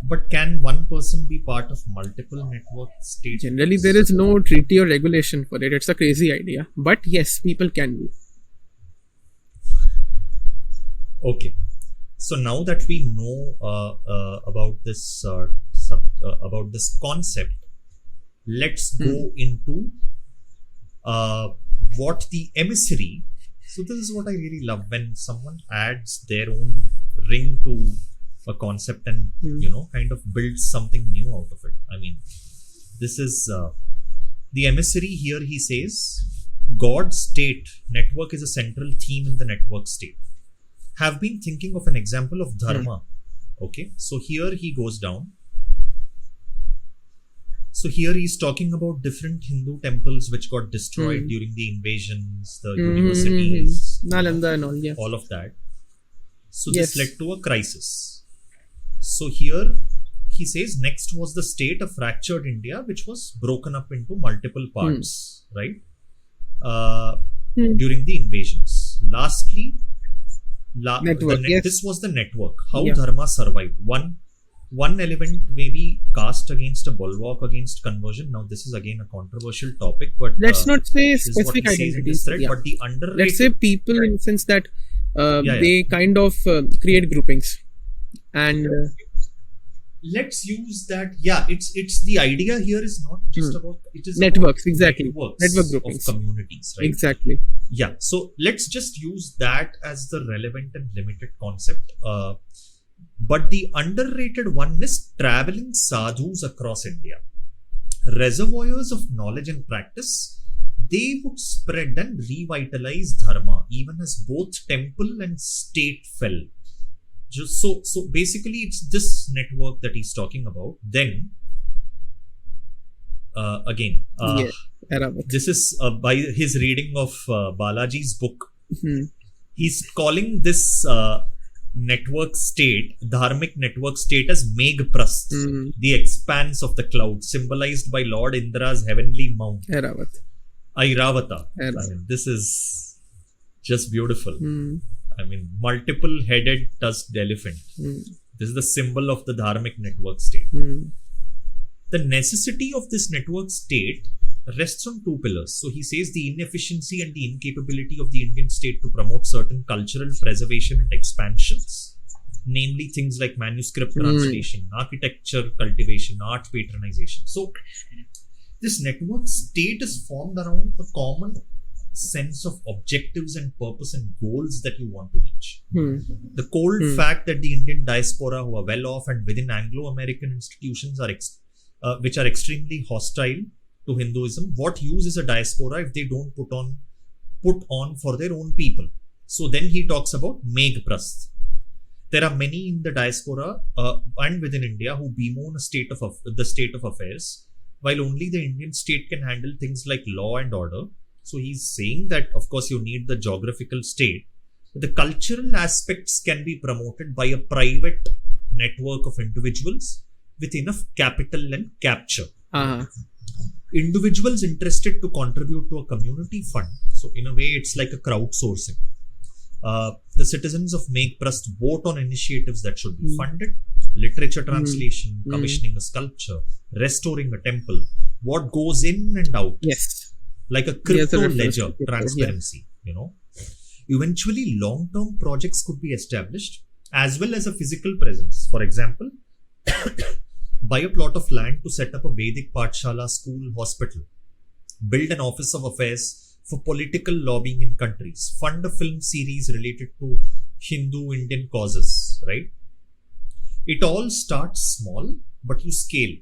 But can one person be part of multiple network states? Generally, there is no treaty or regulation for it. It's a crazy idea, but yes, people can be. Okay, so now that we know about this about this concept, let's go into what the emissary. So this is what I really love, when someone adds their own ring to a concept and kind of builds something new out of it. I mean, this is the emissary here. He says God state network is a central theme in the network state. Have been thinking of an example of dharma. Okay, so here he goes down. So here he's talking about different Hindu temples which got destroyed during the invasions, the universities, Nalanda and all, yeah. all of that. So this led to a crisis. So here he says next was the state of fractured India, which was broken up into multiple parts, right? During the invasions. Lastly, network, this was the network. How dharma survived. One element may be cast against a bulwark against conversion. Now this is again a controversial topic, but let's not say specific identities. But the underrated, let's say people in the sense that they kind of create groupings, and let's use that. Yeah, it's the idea here is not just about, it is networks, about exactly. Networks Network groupings of communities, right? Exactly. Yeah, so let's just use that as the relevant and limited concept. But the underrated one is traveling sadhus across India. Reservoirs of knowledge and practice, they would spread and revitalize dharma even as both temple and state fell. Just so basically it's this network that he's talking about. Then again, this is by his reading of Balaji's book. He's calling this network state, Dharmic network state, as Meghprast, the expanse of the cloud, symbolized by Lord Indra's heavenly mount, Airavata. I mean, this is just beautiful. I mean, multiple-headed tusked elephant. This is the symbol of the Dharmic network state. The necessity of this network state rests on two pillars. So he says the inefficiency and the incapability of the Indian state to promote certain cultural preservation and expansions, namely things like manuscript translation, architecture cultivation, art patronization. So this network state is formed around a common sense of objectives and purpose and goals that you want to reach. The cold fact that the Indian diaspora, who are well off and within Anglo-American institutions, are which are extremely hostile to Hinduism, what use is a diaspora if they don't put on for their own people? So then he talks about Meghprast. There are many in the diaspora and within India who bemoan the state of affairs, while only the Indian state can handle things like law and order. So he's saying that, of course, you need the geographical state, but the cultural aspects can be promoted by a private network of individuals with enough capital and capture. Individuals interested to contribute to a community fund. So in a way, it's like a crowdsourcing. The citizens of Meghprast vote on initiatives that should be funded: literature translation, commissioning a sculpture, restoring a temple, what goes in and out. Like a crypto ledger, transparency, Eventually, long-term projects could be established as well as a physical presence. For example, buy a plot of land to set up a Vedic Pathshala school hospital, build an office of affairs for political lobbying in countries, fund a film series related to Hindu Indian causes, right? It all starts small, but you scale.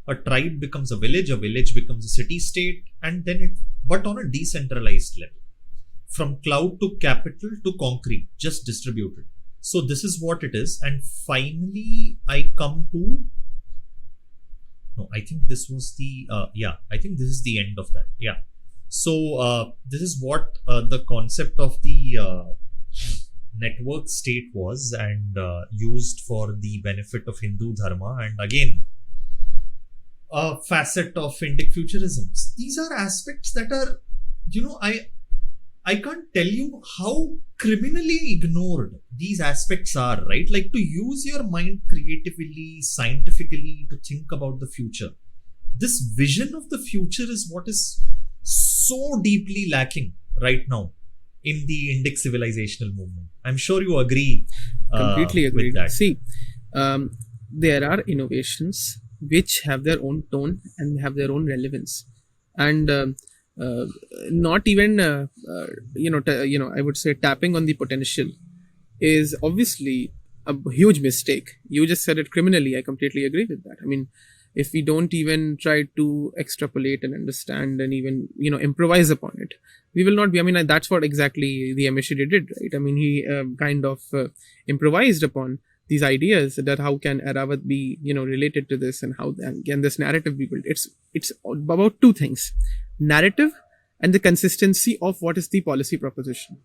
A tribe becomes a village becomes a city-state, and then but on a decentralized level. From cloud to capital to concrete, just distributed. So this is what it is. And finally, I come to... No, I think this was the... I think this is the end of that. Yeah. So this is what the concept of the network state was, and used for the benefit of Hindu Dharma. And again, facet of Indic Futurism. These are aspects that are, I can't tell you how criminally ignored these aspects are, right? Like to use your mind creatively, scientifically to think about the future. This vision of the future is what is so deeply lacking right now in the Indic civilizational movement. I'm sure you agree Completely with agreed. that. See, there are innovations which have their own tone and have their own relevance, and not even I would say tapping on the potential is obviously a huge mistake. You just said it criminally. I completely agree with that. I mean, if we don't even try to extrapolate and understand and even improvise upon it, we will not be. I mean, that's what exactly the MSCD did, right? I mean, he kind of improvised upon these ideas that how can Aravat be related to this, and how can this narrative be built. It's about two things: narrative and the consistency of what is the policy proposition.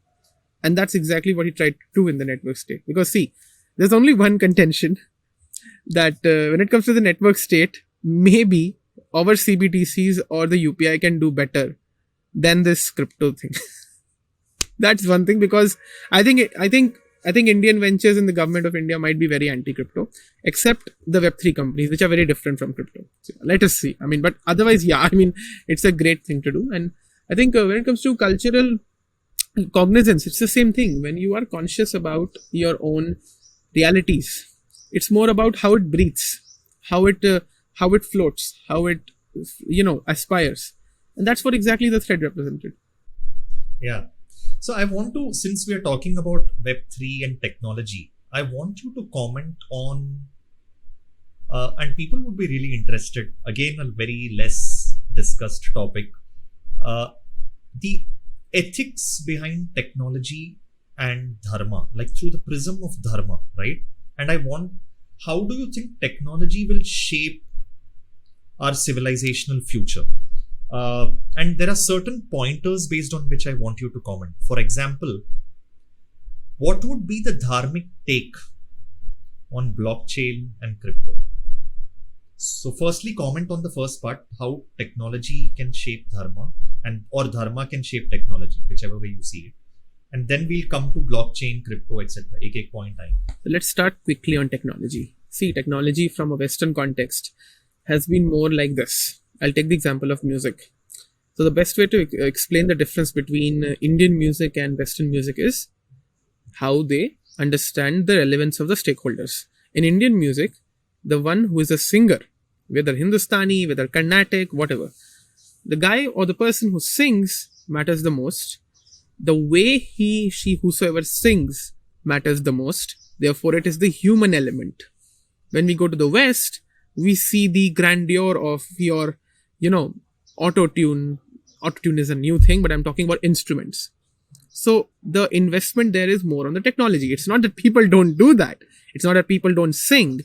And that's exactly what he tried to do in the network state. Because see, there's only one contention, that when it comes to the network state, maybe our CBDCs or the UPI can do better than this crypto thing. That's one thing, because I think Indian ventures in the government of India might be very anti-crypto, except the Web3 companies, which are very different from crypto. So let us see. I mean, but otherwise, yeah, I mean, it's a great thing to do. And I think when it comes to cultural cognizance, it's the same thing. When you are conscious about your own realities, it's more about how it breathes, how it floats, how it aspires, and that's what exactly the thread represented. Yeah. So I want to, since we are talking about Web3 and technology, I want you to comment on, and people would be really interested, again, a very less discussed topic, the ethics behind technology and dharma, like through the prism of dharma, right? And how do you think technology will shape our civilizational future? And there are certain pointers based on which I want you to comment. For example, what would be the dharmic take on blockchain and crypto? So firstly, comment on the first part, how technology can shape dharma, or dharma can shape technology, whichever way you see it. And then we'll come to blockchain, crypto, etc. Ek point time. Let's start quickly on technology. See, technology from a Western context has been more like this. I'll take the example of music. So the best way to explain the difference between Indian music and Western music is how they understand the relevance of the stakeholders. In Indian music, the one who is a singer, whether Hindustani, whether Carnatic, whatever, the guy or the person who sings matters the most. The way he, she, whosoever sings matters the most. Therefore, it is the human element. When we go to the West, we see the grandeur of your, auto-tune. Auto-tune is a new thing, but I'm talking about instruments. So the investment there is more on the technology. It's not that people don't do that. It's not that people don't sing,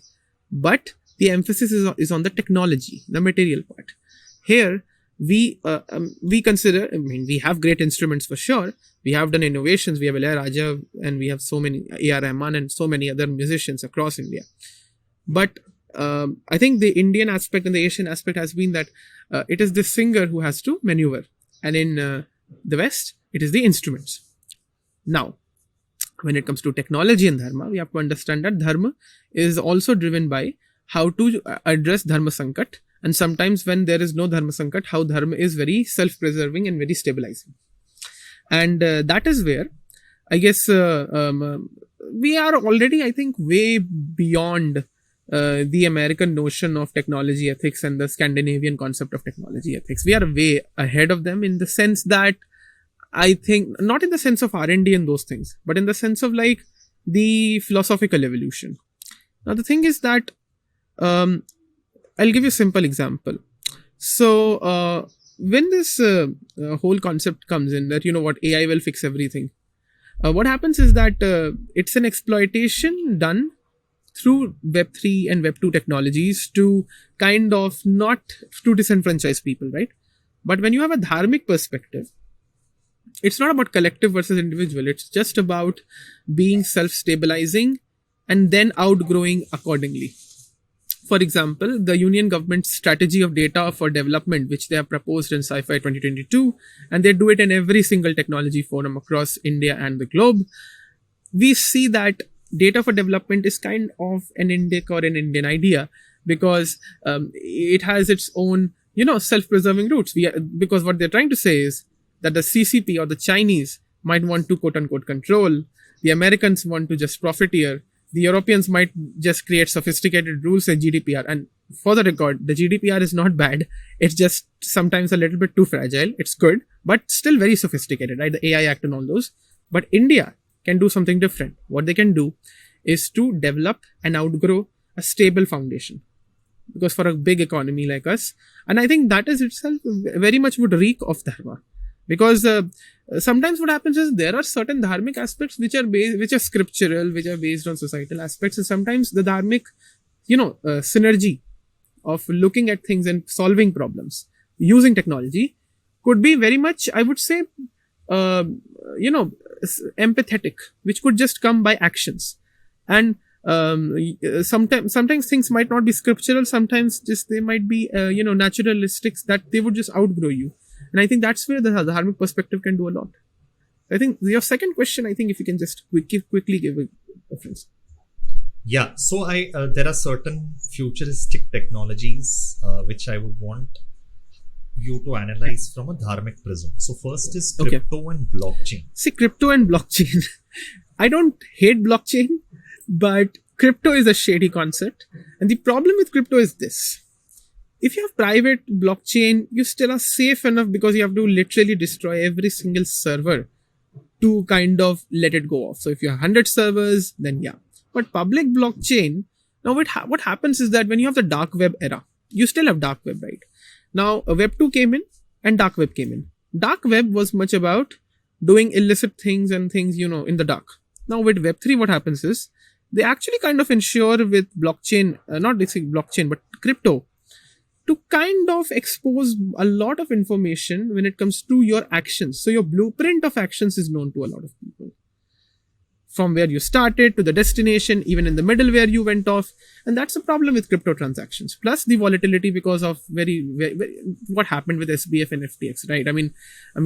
but the emphasis is on the technology, the material part. Here, we consider, I mean, we have great instruments for sure. We have done innovations. We have Raja, and we have so many, A.R. Rahman and so many other musicians across India. But I think the Indian aspect and the Asian aspect has been that it is the singer who has to maneuver. And in the West, it is the instruments. Now, when it comes to technology and dharma, we have to understand that dharma is also driven by how to address dharma sankat. And sometimes when there is no dharma sankat, how dharma is very self-preserving and very stabilizing. And that is where, I guess, we are already, I think, way beyond the American notion of technology ethics and the Scandinavian concept of technology ethics. We are way ahead of them in the sense that, I think, not in the sense of R&D and those things, but in the sense of like the philosophical evolution. Now, the thing is that, I'll give you a simple example. So, when this whole concept comes in that, AI will fix everything, what happens is that it's an exploitation done through Web3 and Web2 technologies to kind of not to disenfranchise people, right? But when you have a dharmic perspective, it's not about collective versus individual. It's just about being self-stabilizing and then outgrowing accordingly. For example, the Union government's strategy of data for development, which they have proposed in Sci-Fi 2022, and they do it in every single technology forum across India and the globe. We see that data for development is kind of an Indic or an Indian idea because it has its own, self-preserving roots. Because what they're trying to say is that the CCP or the Chinese might want to quote-unquote control, the Americans want to just profiteer, the Europeans might just create sophisticated rules like GDPR. And for the record, the GDPR is not bad. It's just sometimes a little bit too fragile. It's good, but still very sophisticated, right? The AI Act and all those. But India can do something different. What they can do is to develop and outgrow a stable foundation. Because for a big economy like us, and I think that is itself very much would reek of Dharma. Because sometimes what happens is there are certain dharmic aspects which are scriptural, which are based on societal aspects, and sometimes the dharmic, synergy of looking at things and solving problems using technology could be very much, I would say, empathetic, which could just come by actions. And sometimes things might not be scriptural, sometimes just they might be, naturalistics that they would just outgrow you. And I think that's where the dharmic perspective can do a lot. I think your second question, I think if you can just quickly give a reference. Yeah, so there are certain futuristic technologies which I would want you to analyze from a dharmic prism. So first is crypto and blockchain. See, crypto and blockchain. I don't hate blockchain, but crypto is a shady concept. And the problem with crypto is this. If you have private blockchain, you still are safe enough because you have to literally destroy every single server to kind of let it go off. So if you have 100 servers, then yeah. But public blockchain, now what happens is that when you have the dark web era, you still have dark web, right? Now web 2 came in and dark web came in. Dark web was much about doing illicit things and things, in the dark. Now with web 3, what happens is they actually kind of ensure with blockchain, not basically blockchain, but crypto, to kind of expose a lot of information when it comes to your actions. So your blueprint of actions is known to a lot of people. From where you started to the destination, even in the middle where you went off. And that's a problem with crypto transactions. Plus the volatility because of very what happened with SBF and FTX, right? I mean,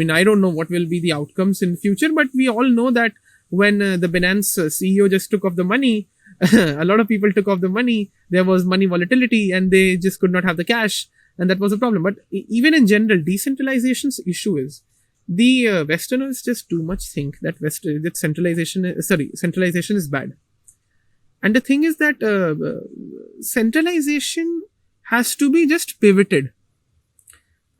I don't know what will be the outcomes in future, but we all know that when the Binance CEO just took off the money, a lot of people took off the money, there was money volatility and they just could not have the cash, and that was a problem. But even in general, decentralization's issue is the Westerners just too much think that centralization is bad. And the thing is that centralization has to be just pivoted.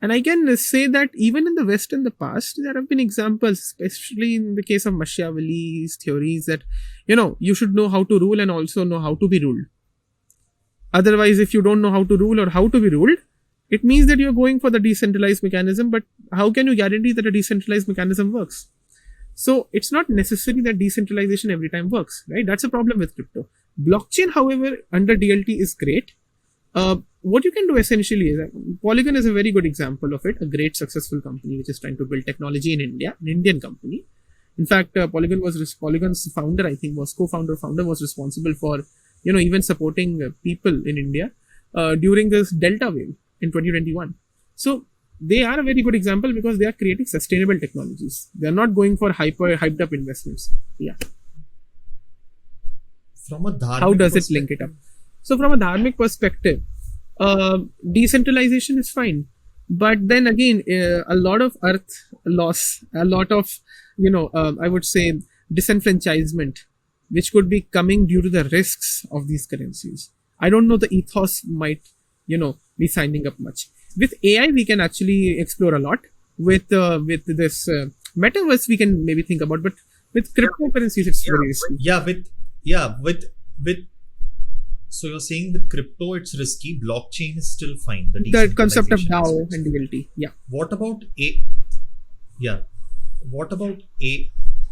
And I can say that even in the West in the past, there have been examples, especially in the case of Machiavelli's theories that, you should know how to rule and also know how to be ruled. Otherwise, if you don't know how to rule or how to be ruled, it means that you're going for the decentralized mechanism, but how can you guarantee that a decentralized mechanism works? So it's not necessary that decentralization every time works, right? That's a problem with crypto. Blockchain, however, under DLT is great. What you can do essentially is Polygon is a very good example of it, a great successful company which is trying to build technology in India, an Indian company. In fact, Polygon's founder, I think, was co-founder was responsible for, even supporting people in India during this Delta wave in 2021. So they are a very good example because they are creating sustainable technologies. They are not going for hyped up investments. Yeah. From a dharmic How does it link it up? So from a dharmic perspective, decentralization is fine. But then again, a lot of earth loss, a lot of, I would say disenfranchisement, which could be coming due to the risks of these currencies. I don't know the ethos might, be signing up much. With AI, we can actually explore a lot. With this metaverse, we can maybe think about, but with cryptocurrencies, it's very risky. With so you're saying with crypto it's risky, blockchain is still fine. The concept of DAO and DLT. Yeah. What about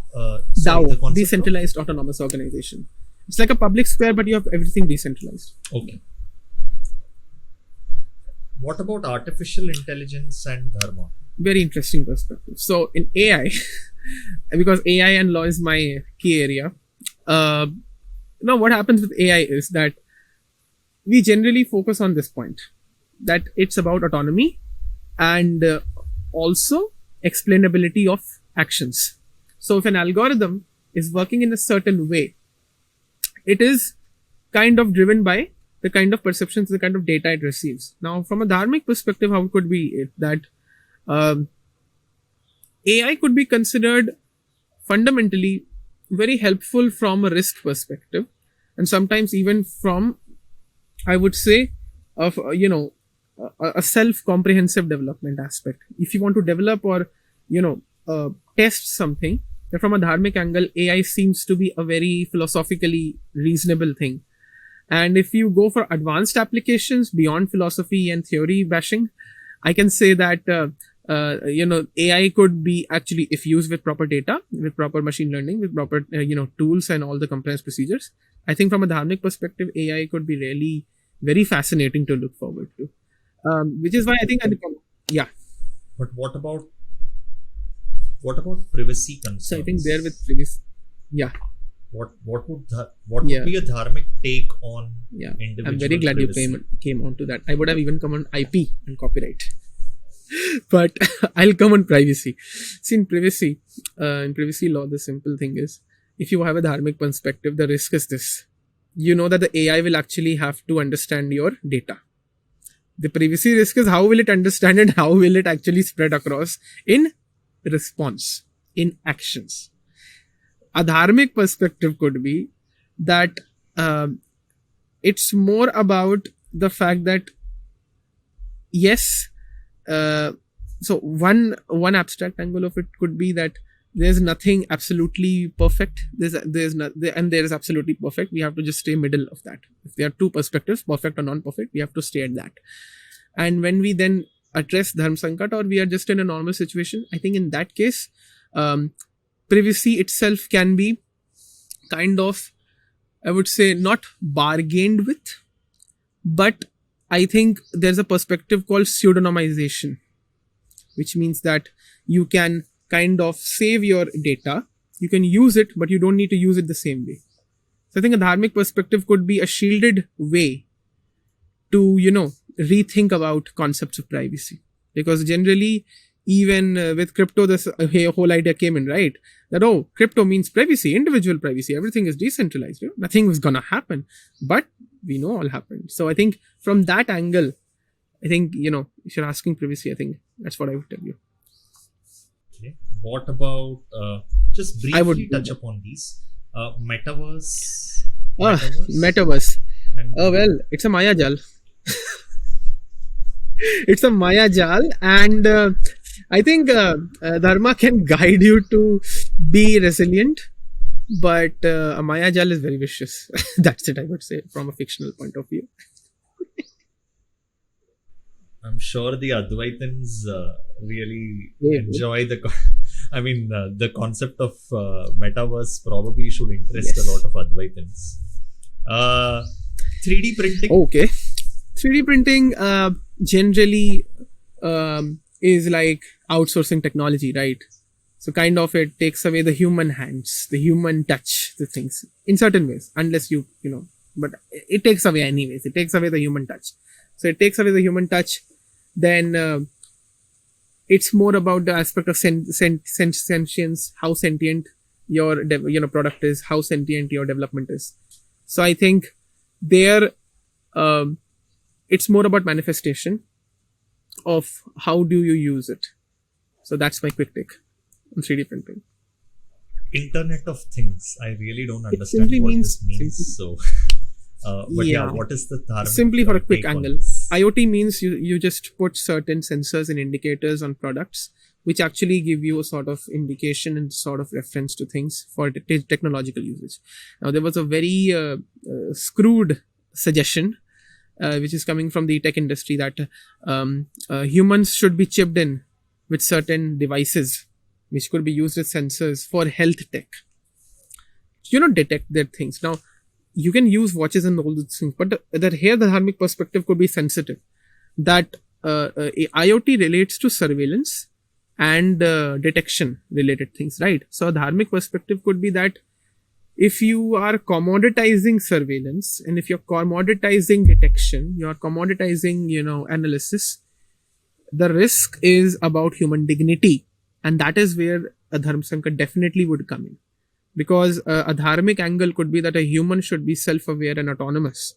DAO, decentralized autonomous organization. It's like a public square, but you have everything decentralized. Okay. What about artificial intelligence and dharma? Very interesting perspective. So in AI, because AI and law is my key area. Now what happens with AI is that we generally focus on this point, that it's about autonomy and also explainability of actions. So if an algorithm is working in a certain way, it is kind of driven by the kind of perceptions, the kind of data it receives. Now, from a dharmic perspective, how could be it that AI could be considered fundamentally very helpful from a risk perspective, and sometimes even from, I would say, of a self-comprehensive development aspect. If you want to develop or test something, then from a dharmic angle, AI seems to be a very philosophically reasonable thing. And if you go for advanced applications beyond philosophy and theory bashing, I can say that AI could be actually, if used with proper data, with proper machine learning, with proper tools and all the compliance procedures, I think from a dharmic perspective, AI could be really very fascinating to look forward to. Which is why I think, yeah. But what about privacy concerns? So I think there with previous, yeah. What would be a dharmic take on individual I'm very glad privacy? you came on to that. I would have even come on IP and copyright, but I'll come on privacy. See, in privacy law, the simple thing is, if you have a dharmic perspective, the risk is this: you know that the AI will actually have to understand your data. The privacy risk is how will it understand and how will it actually spread across in response, in actions. A dharmic perspective could be that it's more about the fact that yes, so one abstract angle of it could be that there's nothing absolutely perfect. There is absolutely perfect. We have to just stay middle of that. If there are two perspectives, perfect or non-perfect, we have to stay at that. And when we then address dharma sankat, or we are just in a normal situation, I think in that case, privacy itself can be kind of, I would say, not bargained with, but I think there's a perspective called pseudonymization, which means that you can kind of save your data, you can use it, but you don't need to use it the same way. So I think a dharmic perspective could be a shielded way to, rethink about concepts of privacy. Because generally, even with crypto, this whole idea came in, right? That, crypto means privacy, individual privacy, everything is decentralized. Nothing was going to happen. But we know all happened. So I think from that angle, I think, if you're asking privacy, I think that's what I would tell you. Okay. What about, just briefly touch upon these, Metaverse? Metaverse. Well, it's a Maya Jal. It's a Maya Jal, and I think Dharma can guide you to be resilient, but a Maya Jal is very vicious. That's it, I would say, from a fictional point of view. I'm sure the Advaitins really enjoy the concept of Metaverse probably should interest a lot of Advaitins. 3D printing. Okay. 3D printing generally is like outsourcing technology, right? So kind of it takes away the human hands, the human touch, the things in certain ways, unless but it takes away anyways. It takes away the human touch. So it takes away the human touch. Then it's more about the aspect of sentience, how sentient your product is, how sentient your development is. So I think there it's more about manifestation of how do you use it. So that's my quick take on 3D printing. Internet of Things. I really don't understand what this means. So, what is the Dharma? Simply for a quick angle, IoT means you just put certain sensors and indicators on products, which actually give you a sort of indication and sort of reference to things for technological usage. Now, there was a very screwed suggestion, which is coming from the tech industry, that humans should be chipped in with certain devices which could be used as sensors for health tech. Detect their things. Now, you can use watches and all those things, but here the dharmic perspective could be sensitive. That IoT relates to surveillance and detection related things, right? So a dharmic perspective could be that if you are commoditizing surveillance, and if you're commoditizing detection, you're commoditizing, analysis, the risk is about human dignity. And that is where a Dharma Sankat definitely would come in. Because a dharmic angle could be that a human should be self-aware and autonomous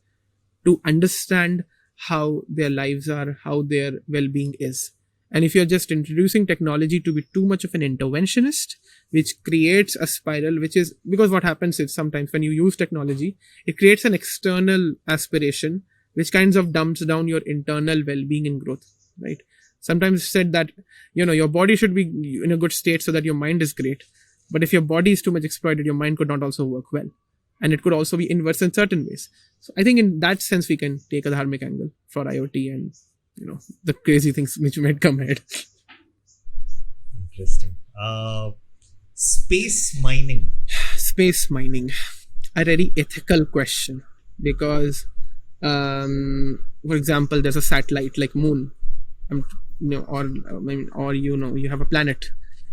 to understand how their lives are, how their well-being is. And if you're just introducing technology to be too much of an interventionist, which creates a spiral, which is because what happens is sometimes when you use technology, it creates an external aspiration, which kinds of dumps down your internal well-being and growth, right? Sometimes it's said that, your body should be in a good state so that your mind is great. But if your body is too much exploited, your mind could not also work well. And it could also be inverse in certain ways. So I think in that sense, we can take a dharmic angle for IoT and, the crazy things which might come ahead. Interesting. Space mining. Space mining. A very ethical question. Because, for example, there's a satellite like Moon. You have a planet.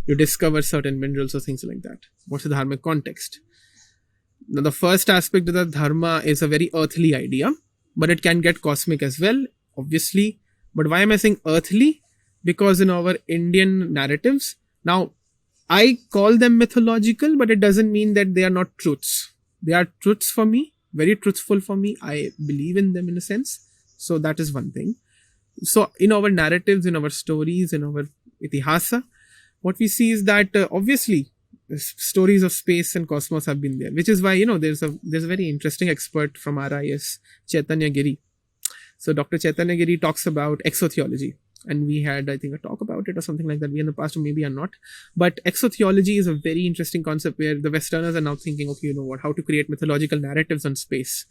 You discover certain minerals or things like that. What's the dharmic context? Now, the first aspect of the dharma is a very earthly idea, but it can get cosmic as well, obviously. But why am I saying earthly? Because in our Indian narratives, now I call them mythological, but it doesn't mean that they are not truths. They are truths for me, very truthful for me. I believe in them in a sense. So that is one thing. So in our narratives, in our stories, in our itihasa, what we see is that obviously stories of space and cosmos have been there, which is why there's a very interesting expert from RIS, Chaitanya Giri. So Dr. Chaitanya Giri talks about exotheology, and we had, I think, a talk about it or something like that. We in the past, or maybe are not. But exotheology is a very interesting concept where the Westerners are now thinking, okay, how to create mythological narratives on space,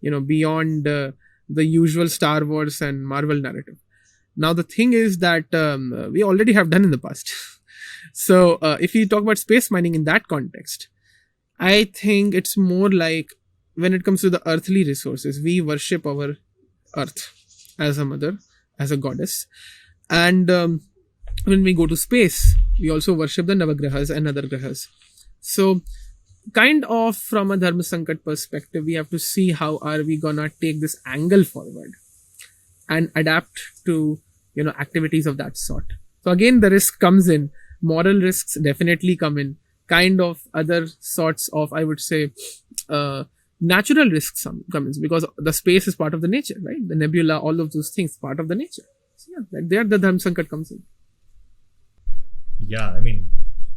beyond the usual Star Wars and Marvel narrative. Now the thing is that we already have done in the past. So if we talk about space mining in that context, I think it's more like when it comes to the earthly resources, we worship our earth as a mother, as a goddess. And when we go to space, we also worship the Navagrahas and other grahas. So kind of from a Dharma Sankat perspective, we have to see how are we gonna take this angle forward and adapt to, activities of that sort. So again, the risk comes in. Moral risks definitely come in. Kind of other sorts of, I would say, natural risks come in, because the space is part of the nature, right? The nebula, all of those things, part of the nature. So yeah, there the Dharma Sankat comes in. Yeah,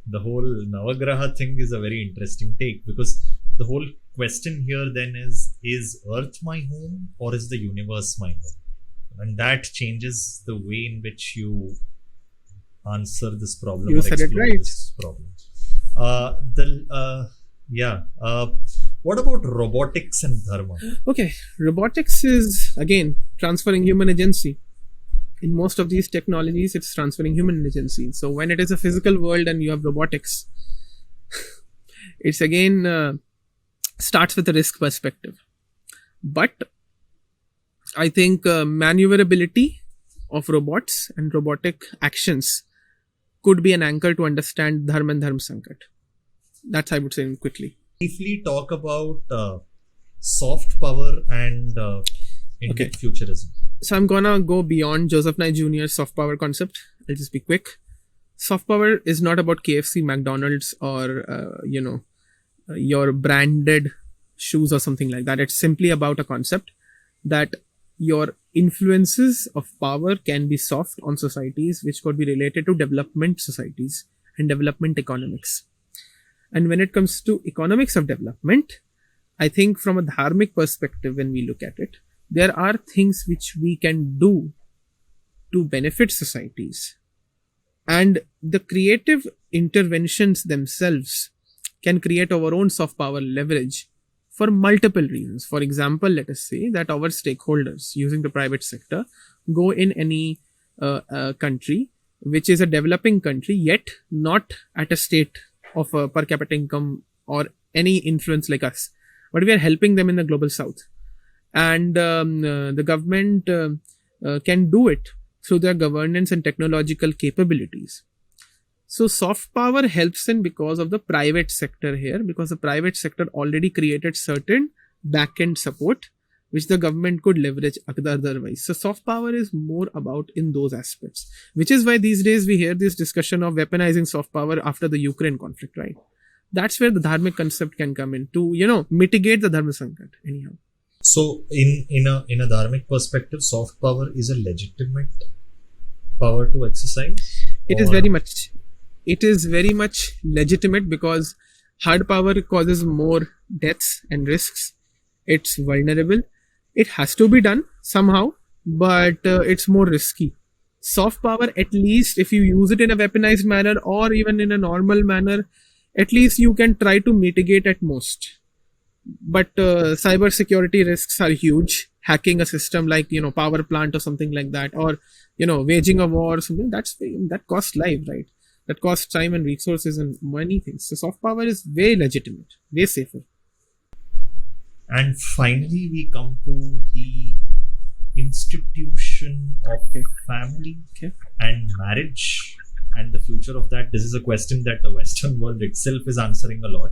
the whole Navagraha thing is a very interesting take, because the whole question here then is Earth my home or is the universe my home? And that changes the way in which you answer this problem. You said it right. This problem. What about robotics and dharma? Okay, robotics is again transferring human agency. In most of these technologies, it's transferring human agency. So when it is a physical world and you have robotics, it's again starts with a risk perspective. But I think maneuverability of robots and robotic actions could be an anchor to understand Dharma and Dharma Sankat. That's, I would say, quickly. Briefly talk about soft power and Indic Futurism. So I'm gonna go beyond Joseph Nye Jr.'s soft power concept. I'll just be quick. Soft power is not about KFC, McDonald's, or your branded shoes or something like that. It's simply about a concept that your influences of power can be soft on societies, which could be related to development societies and development economics. And when it comes to economics of development, I think from a dharmic perspective, when we look at it, there are things which we can do to benefit societies. And the creative interventions themselves can create our own soft power leverage for multiple reasons. For example, let us say that our stakeholders using the private sector go in any country which is a developing country, yet not at a state of a per capita income or any influence like us, but we are helping them in the global south. And the government can do it through their governance and technological capabilities. So soft power helps in because of the private sector here, because the private sector already created certain back-end support which the government could leverage otherwise. So soft power is more about in those aspects, which is why these days we hear this discussion of weaponizing soft power after the Ukraine conflict, right? That's where the Dharmic concept can come in to, mitigate the Dharma Sankat. Anyhow. So in a Dharmic perspective, soft power is a legitimate power to exercise? It is very much legitimate because hard power causes more deaths and risks. It's vulnerable. It has to be done somehow, but it's more risky. Soft power, at least if you use it in a weaponized manner or even in a normal manner, at least you can try to mitigate at most. But cyber security risks are huge. Hacking a system like, power plant or something like that, or, waging a war or something, that costs life, right? That costs time and resources and many things. So soft power is very legitimate, way safer. And finally, we come to the institution of family and marriage and the future of that. This is a question that the Western world itself is answering a lot.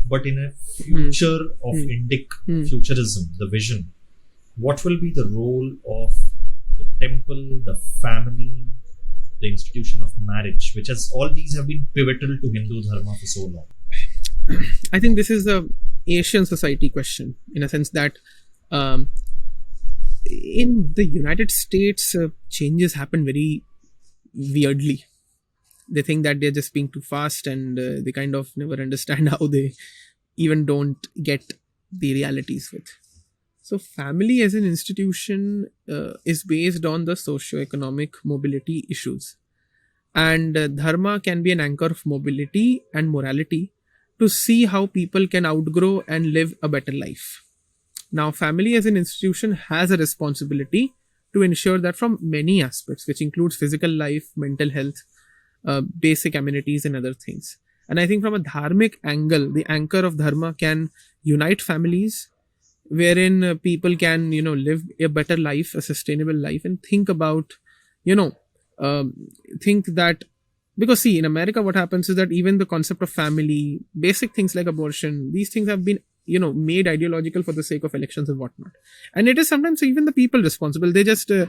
But in a future of Indic Futurism, the vision, what will be the role of the temple, the family, the institution of marriage, which has all these have been pivotal to Hindu Dharma for so long? I think this is the Asian society question, in a sense that in the United States, changes happen very weirdly. They think that they're just being too fast, and they kind of never understand how they even don't get the realities with. So family as an institution is based on the socio-economic mobility issues. And dharma can be an anchor of mobility and morality to see how people can outgrow and live a better life. Now, family as an institution has a responsibility to ensure that from many aspects, which includes physical life, mental health, basic amenities and other things. And I think from a dharmic angle, the anchor of dharma can unite families wherein people can, live a better life, a sustainable life, and think about, think that, because see, in America, what happens is that even the concept of family, basic things like abortion, these things have been, made ideological for the sake of elections and whatnot. And it is sometimes even the people responsible. They just are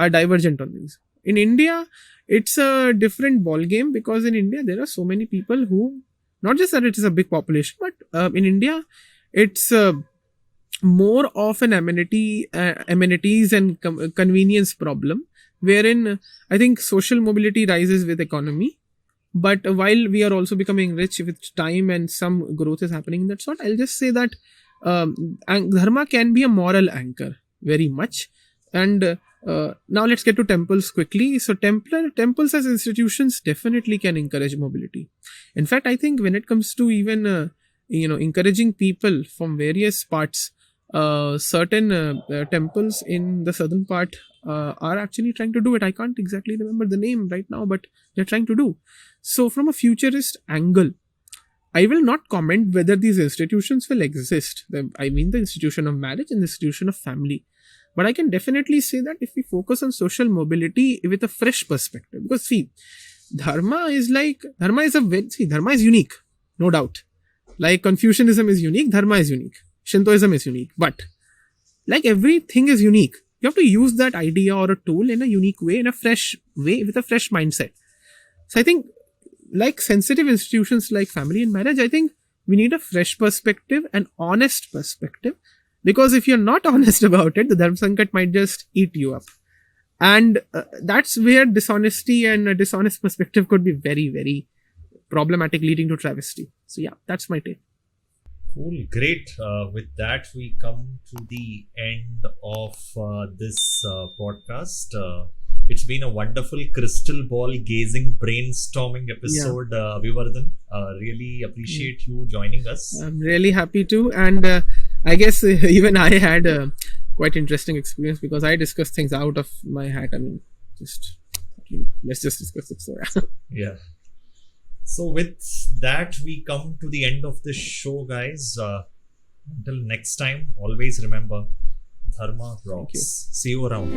divergent on things. In India, it's a different ball game, because in India, there are so many people who, not just that it is a big population, but in India, it's more of an amenities and convenience problem, wherein I think social mobility rises with economy. But while we are also becoming rich with time and some growth is happening in that sort, I'll just say that dharma can be a moral anchor very much. And now let's get to temples quickly. So temples as institutions definitely can encourage mobility. In fact, I think when it comes to even encouraging people from various parts, certain temples in the southern part are actually trying to do it. I can't exactly remember the name right now, but they're trying to do. So from a futurist angle, I will not comment whether these institutions will exist. I mean the institution of marriage and the institution of family. But I can definitely say that if we focus on social mobility with a fresh perspective, because see, dharma is unique, no doubt. Like Confucianism is unique, dharma is unique, Shintoism is unique. But like everything is unique, you have to use that idea or a tool in a unique way, in a fresh way, with a fresh mindset. So I think, like sensitive institutions like family and marriage, I think we need a fresh perspective, an honest perspective. Because if you're not honest about it, the Dharma Sankat might just eat you up. And that's where dishonesty and a dishonest perspective could be very, very problematic, leading to travesty. So yeah, that's my take. Cool, great. With that, we come to the end of this podcast. It's been a wonderful crystal ball gazing, brainstorming episode, Abhivardhan. Really appreciate you joining us. I'm really happy to. And I guess even I had a quite interesting experience, because I discussed things out of my hat. I mean, let's just discuss it. So yeah. So with that, we come to the end of this show, guys. Until next time, always remember, Dharma rocks. See you around.